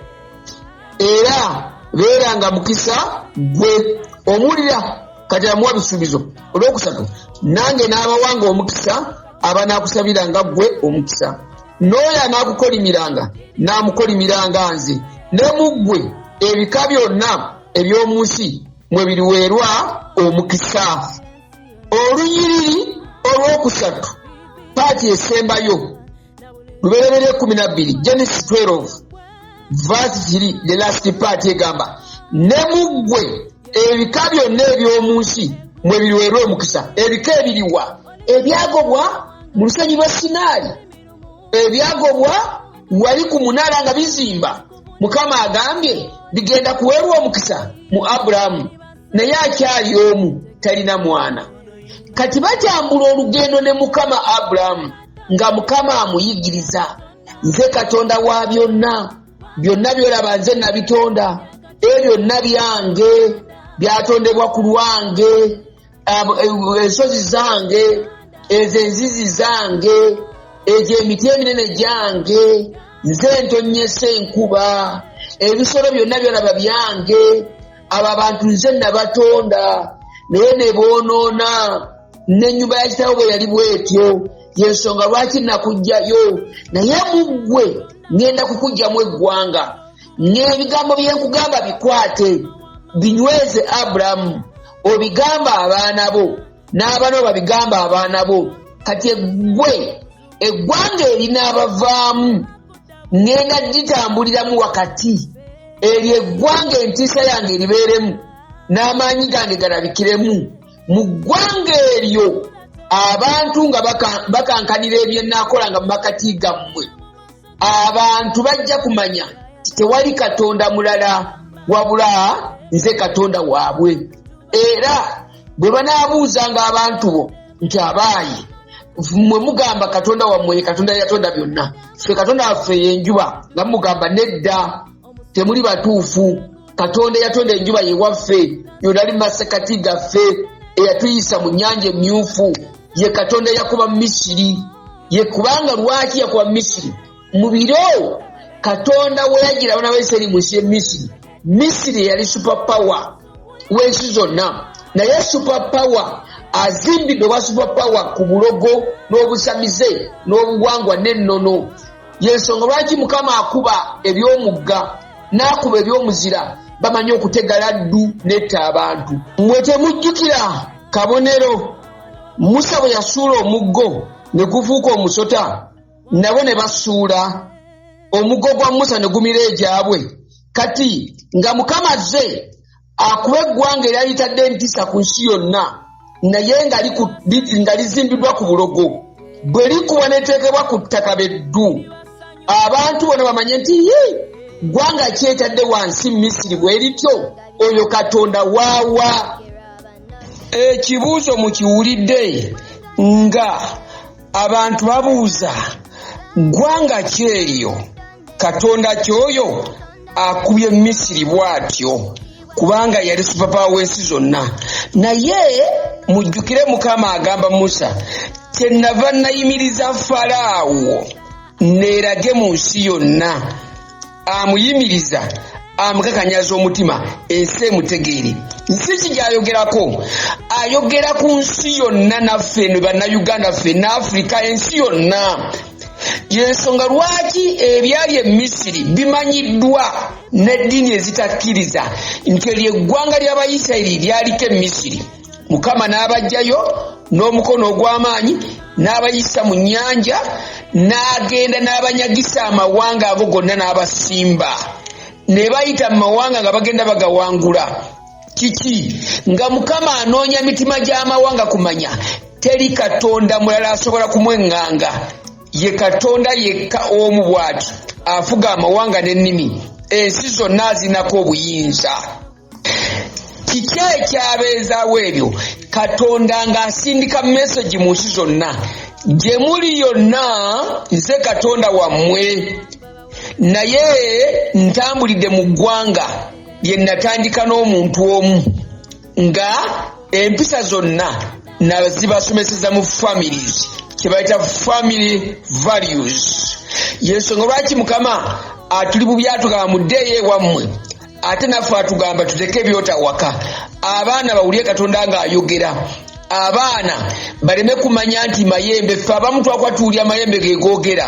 era beeranga mukisa gwe. Omulira kati amuwa bisuubizo. Olwokusatu, nange n'abawanga omukisa abanaakusabiranga gwe omukisa. N'oyo anaakukolimiranga naamukolimiranga nze, ne mu ggwe ebika byonna eby'omu nsi mwe biriweerwa omukisa. Olunyiriri olwokusatu, paati esembayo, Lubereberye 12, Genesis 12:3, the last part egamba, ne mu ggwe ebika byonna eby'omu nsi mwe biriweerwa omukisa. Ebika ebiriwa? Ebyagobwa mu lusenyi lwa Sinaali, ebyagobwa wali ku munaala nga bizimba. Mukama agambye bigenda kuweerwa omukisa mu Abulamu, naye akyali omu, talina mwana. Kati batambula olugendo ne Mukama Abulamu, nga Mukama amuyigiriza, nze Katonda wa byonna, byonna byolaba nze nabitonda, byonna byange, byatondebwa ku lwange, ensozi zange, ezo enzizi zange, egyo emiti eminene gyange, nze ntonnyesa enkuba, ebisolo byonna byolaba byange, abo abantu nze nabatonda, naye ne boonoona, n'ennyumba ya kitaawo bwe yali bw'etyo, y'ensonga lwaki nakugjayo. Naye mu ggwe ngenda kukuggyamu eggwanga, n'ebigambo bye nkugamba bikwate, binyweze Abulamu, obigamba abaana bo, n'abaana bo babigamba abaana bo. Kati eggwanga erinaabavaamu ngenda gitambuliramu wakati, eryo eggwanga entiisa yange eribeeremu, n'amaanyi gange galabikiremu. Mu ggwanga eryo abantu nga bakankanira ebyennaakolanga mu makati gammwe, abantu bajja kumanya tewali Katonda mulala wabula nze Katonda waabwe. Era bwe banaabuuzanga abantu bo nti abaayi mwe mugamba katonda wammwe katonda yatonda byonna ffe katonda waffe yenjuba nga mugamba nedda temuli batuufu katonda yatonda enjuba yewaffe yonali masekati gaffe eyatuyisa mu nnyanja emyufu ye katonda yakuba Misiri ye kubanga lwaki yakuba Misiri mu biro katonda we yagira abana b'Isirayiri mu nsi y'Emisiri Misiri yali super power w'ensi zonna naye super power azimbidde obwa super power ku bulogo n'obusamize n'obuwangwa n'ennono yensonga lwaki Mukama akuba eby'omugga n'akuba eby'omuzira bamanyi okutega laddu netta abantu mwe temujjukira kabonero Musa bwe yasuula omuggo ne gufuuka omusota nabo ne basuula omuggo gwa Musa ne gumira egyabwe kati nga Mukama azze akuba eggwanga eryali litadde empisa ku nsi yonna naye nga lizimbiddwa ku bulogo bwe likuba neteekebwa ku ttaka beddu abantu bona bamanye nti ggwanga kyetadde wansi Misiri bwe lityo oyo katonda waawa ekibuuzo mukiwulidde nga abantu babuuza ggwanga kyeryo katonda kyoyo akubye Misiri bw'atyo kubanga yali superpower w'ensi zonna naye mujjukire Mukama agamba Musa kyenava nayimiriza Falaawo neerage mu nsi yonna amuyimiriza amukakanyaza omutima ensi emutegeere nsi kijayogerako ayogera ku nsi yonna naffe ne bannayuganda ffenna Afrika ensi yonna yensonga lwaki ebyali e Misiri bimanyiddwa n'eddiini ezitakkiriza nti eryo eggwanga ly'Abayisirayiri lyaliko e Misiri Mukama n'abajjayo n'omukono ogw'amaanyi n'abayisa mu nnyanja n'agenda n'abanyagisa amawanga ago gonna n'abasimba ne bayita mu mawanga nga bagenda bagawangula kiki nga Mukama anoonya mitima gy'amawanga kumanya teri katonda mulala asobola kumweŋŋanga ye katonda yekka omu bw'ati afuga amawanga n'ennimi ensi zonna azinako obuyinza kiki ekyabeezaawo ebyo katonda ng'asindika message mu nsi zonna gye muli yonna nze katonda wammwe naye ntambulidde mu ggwanga lye natandika n'omuntu omu nga empisa zonna nazibasomeseza mu families kyebayita family values yensonga lwaki Mukama atuli bubi atugamba muddeeyo ewammwe ate naffe atugamba tuteke ebyota waka abaana bawulire katonda ng'ayogera abaana baleme kumanya nti mayembe ffe abamu twakwatuulya mayembe gegoogera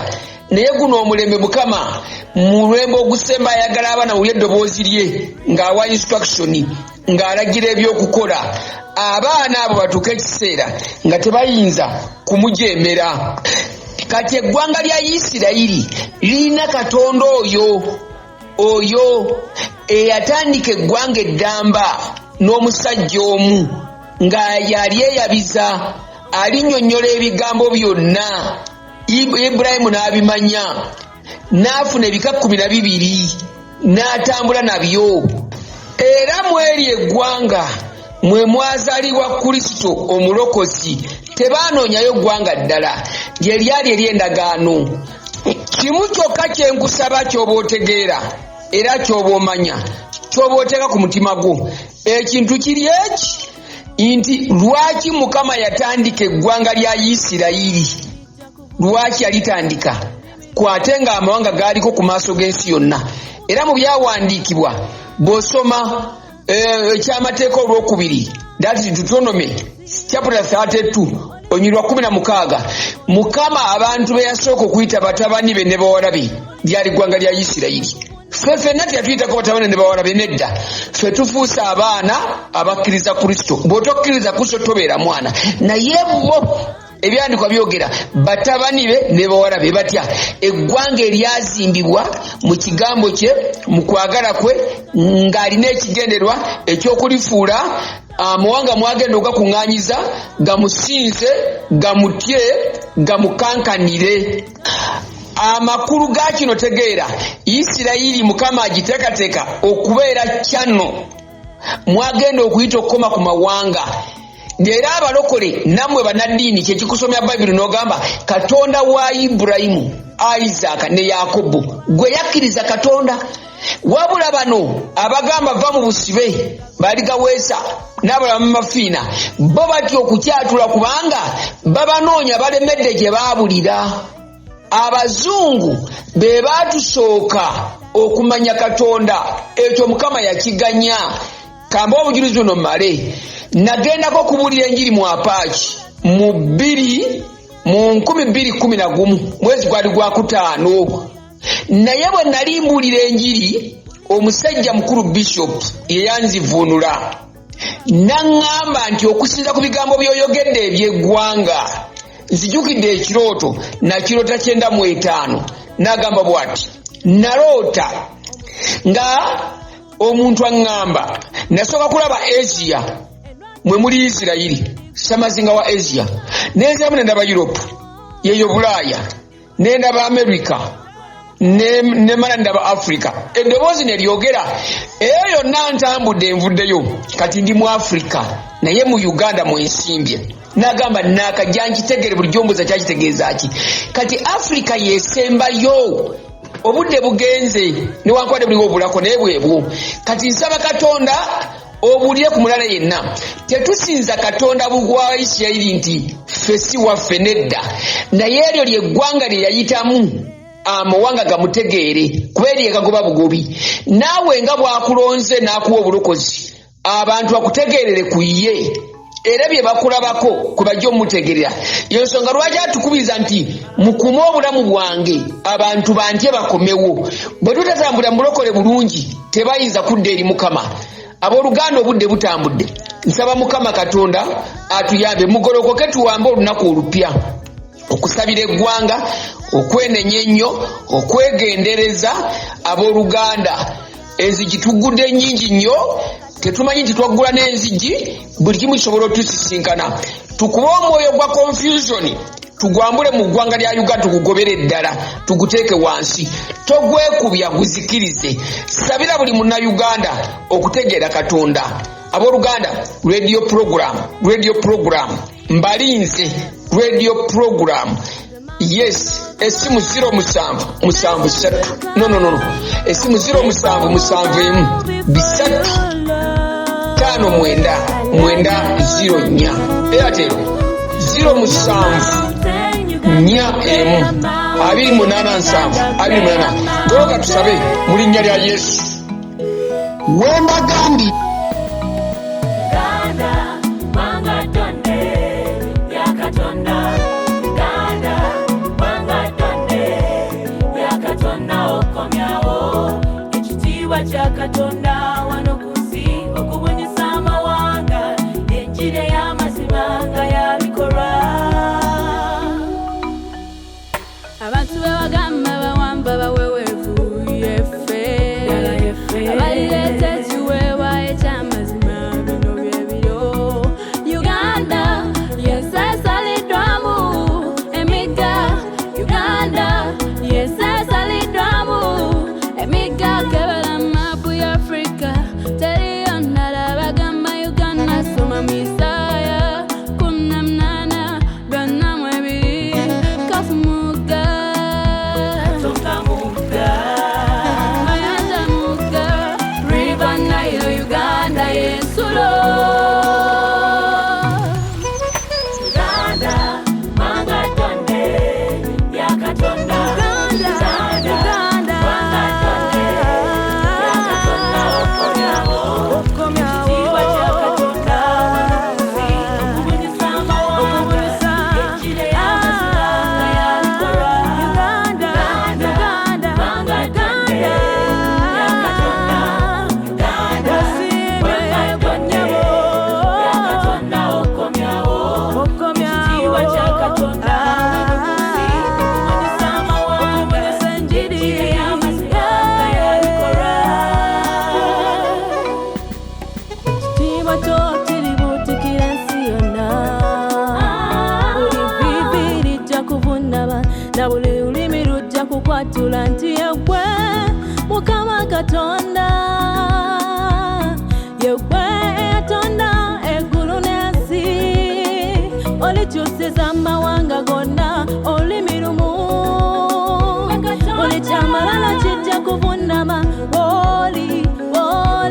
naye guno omulembe Mukama mu lwembe ogusemba ayagala abaana bawulire eddoboozi lye ng'awa instruction ng'alagira ebyokukola abaana abo batuuka ekiseera nga tebayinza kumujemera kati eggwanga lya Isirayiri lirina katonda oyo eyatandika eggwanga eddamba n'omusajja omu nga yali eyabiza alinnyonnyola ebigambo byonna Ibulayimu n'abimanya n'afuna ebika 12 n'atambula nabyo era mweri eggwanga mwe mwazaalibwa Kristo omulokozi tebaanoonyayo ggwanga ddala lye lyali ery'endagaano kimu kyokka kyenkusaba ky'oba otegeera era ky'oba omanya ky'oba oteeka ku mutima gwo ekintu kiri eki nti lwaki Mukama yatandika eggwanga lya Isirayiri lwaki yalitandika kwate nga amawanga gaaliko ku maaso g'ensi yonna era mu byawandiikibwa bw'osoma ekyamateeka olwokubiri that is Deuteronomy chapter 32 onyirwa 16 Mukama abantu be yasooka okuyita batabani be ne bawala be lyali ggwanga lya Isirayiri ffenna tetuyitako batabani ne bawala be nedda ffe tufuusa abaana abakkiriza Kristo bw'otokkiriza Kristo tobeera mwana naye bo ebyandikwa byogera batabani be ne bawala be batya eggwanga eryazimbibwa mu kigambo kye mu kwagala kwe ng'alina ekigenderwa ekyokulifuula amawanga mwagenda ogakuŋŋaanyiza gamusinze gamutye gamukankanire amakulu ga kino tegeera Isirayiri Mukama agiteekateeka okubeera kyano mwagenda okuyita okukoma ku mawanga Era abalokole namwe banaddiini kye kikusomya Bayibuli n'ogamba Katonda wa Ibulayimu, Isaac ne Yakobo gwe yakkiriza Katonda. Wabula bano abagamba va mu busibe baligaweesa n'abalala mu mafiina bo batyo okukyatula kubanga babanoonya balemedde gye baabulira. Abazungu be baatusooka okumanya Katonda, ekyo Mukama yakiganya. Kamba obujulizi buno male nagendako kubuulira enjiri mu Apache mu 2011 mwezi gwali gwa kutaano. Naye bwe nali mbuulira enjiri omusajja mukulu Bishop yeyanzivuunula n'aŋŋamba nti okusinza ku bigambo by'oyogedde eby'eggwanga nzijukidde ekirooto nakirota 95 n'agamba bw'ati naloota nga omuntu aŋŋamba nasooka kulaba Asia mwe muli Isirayiri samazinga wa Asia neezamu nendaba Europe yeyo Bulaaya nendaba America ne mala ndaba Africa. Eddoboozi ne lyogera eyo yonna ntambudde envuddeyo kati ndi mu Africa naye mu Uganda mwensimbye. N'agamba nakajja nkitegere buli gyombuza kyakitegeeza ki kati Africa yesembayo obudde bugenze newankubadde buliwo obulako naye bwebwo kati nsaba Katonda obulire ku mulala yenna tetusinza Katonda bugwa Isirayiri nti ffe si waffe nedda naye eryo lyeggwanga lye yayitamu amawanga gamutegeere kuba eri yekagoba bugobi. Naawe nga bwakulonze n'akuwa obulokozi abantu bakutegeerere ku ye era bye bakulabako kwe bajja omutegerera. Yo nsonga lwaki atukubiriza nti mukume obulamu bwange abantu bantye bakomewo. Bwe tutatambula mulokole bulungi tebayinza kudda eri Mukama. Abooluganda obudde butambudde. Nsaba Mukama Katonda atuyambe mugolokoke tuwambe olunaku olupya okusabira eggwanga, okwenenya ennyo, okwegendereza. Abooluganda enzigi tuggudde nnyingi nnyo tetumanyi nti twaggula n'enzigi buli kimu kisobola otusisinkana. Tukube omwoyo gwa confusion tugwambule mu ggwanga lya Uganda tukugobere ddala tuguteeke wansi togwekubya guzikirize. Sabira buli munnauganda okutegeera Katonda. Abooluganda radio program mbalinze radio program. Yes, esimu 0773 no esimu 0771 bisatu 59 Airtel 07 Goga tusabe mu linnya lya Yesu. Wembagambye Katonda wano kusi okubunyisa amawanga enjire y'amazimanga yabikolwa. Abantu bebagamba bawamba bawewevu yeffe abalirete kiweewa ekyamazima bino byebiro. Uganda yesesaliddwamu emigga. Uganda yesesaliddwamu emigga kebera mapu ya Africa. Teriyo ndala bagamba Uganda soma Misaya 18 byonna mwebiri Kafumuga Mayanja Muga River Nile Uganda yesulo. Uganda manga tonde ya Katonda. Na buli ulimi lujja kukwatula nti yeggwe Mukama Katonda, yeggwe eyatonda eggulu n'ensi. olikyusiza amawanga gonna olulimi lumu buli kyamalala kijja kuvunama oli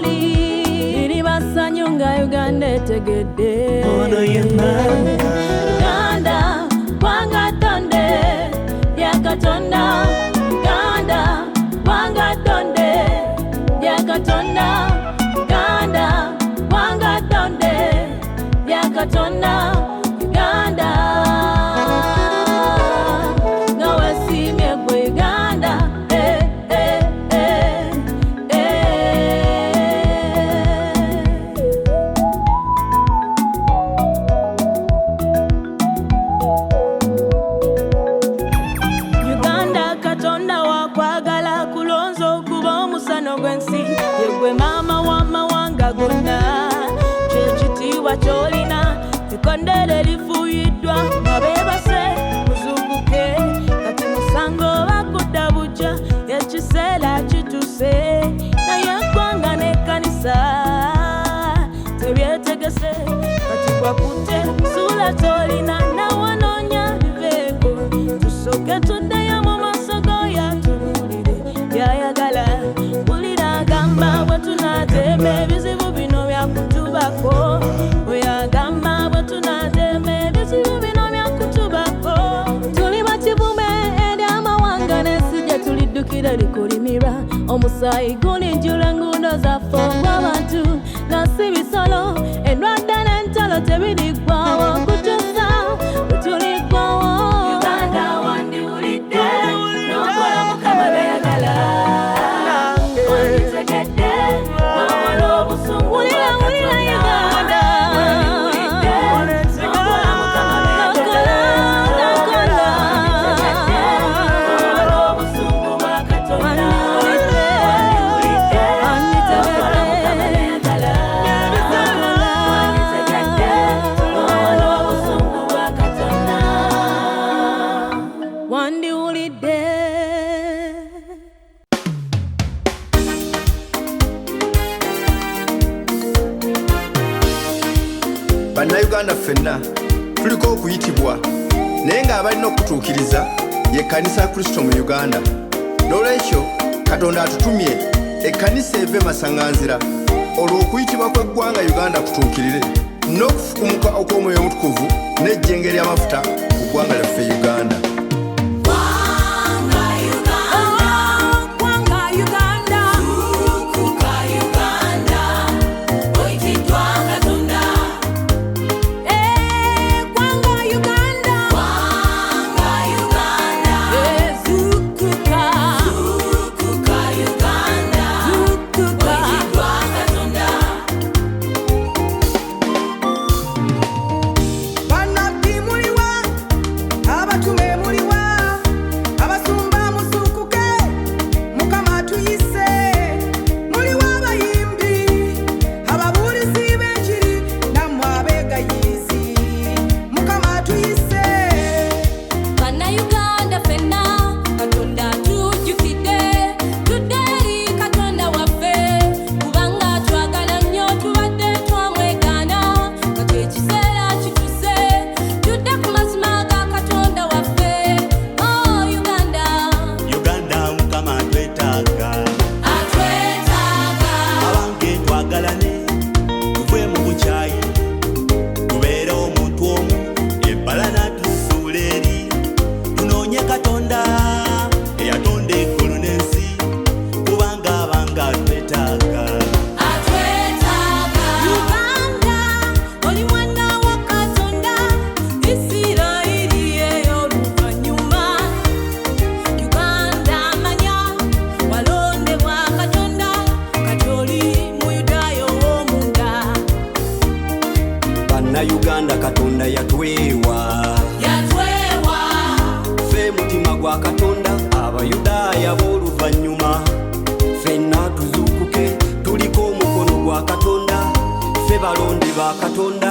liri basanyu nga Uganda etegedde ono ye mama Uganda wanga tonde ya Katonda Uganda wanga tonde ya Katonda Uganda wanga tonde ya Katonda Uganda ngawe simye gwe Uganda Uganda Katonda wakwagala kulonzo kuba omusano gwensi yegwe mama w'amawanga gonna kyekitiibwa kyolina ekondere lifuyiddwa abeebase muzuukuke kati musango bakudda bujja ekiseera kituse naye eggwanga n'ekkanisa tebyetegese kati gwakutte suula tolina nawanoonya biveeko tusooke tuddeyo mu maaso g'oyo atubuulire byayagala bulira agamba bwe tunaatema ebizibu bino byakutubako oyagamba bwe tunaatema ebizibu bino byakutubako tuli bakivume eri amawanga n'ensi gye tuliddukira likulimirwa omusaayi gulijjula enguudo zaffe ogw'abantu nga si bisolo endwadde n'entalo tebiriggwawo kutusa bwe tuliggwawo Uganda wandiwulidde n'okola Mukama byayagala wanditegedde n'okola obusungu wulira Uganda wandiwulidde n'okola Mukama byayagala n'okola obusungu bwa Katonda wandiwulidde n'okola Mukama byayagala wanditegedde n'okola obusungu bwa Katonda wandiwulidde. Bannayuganda ffenna tuliko okuyitibwa naye ng'abalina okutuukiriza ye ekkanisa ya Kristo mu Uganda. N'olwekyo Katonda atutumye ekkanisa eve masaŋŋanzira olwo okuyitibwa kw'eggwanga Uganda kutuukirire n'okufukumuka okw'Omwoyo Omutukuvu n'ejjenge ly'amafuta ku ggwanga lyaffe Uganda. Uganda Katonda yatwewa fe mutima gwa Katonda abayudaaya b'oluvannyuma ffenna tuzuukuke tuliko omukono gwa Katonda fe balonde ba Katonda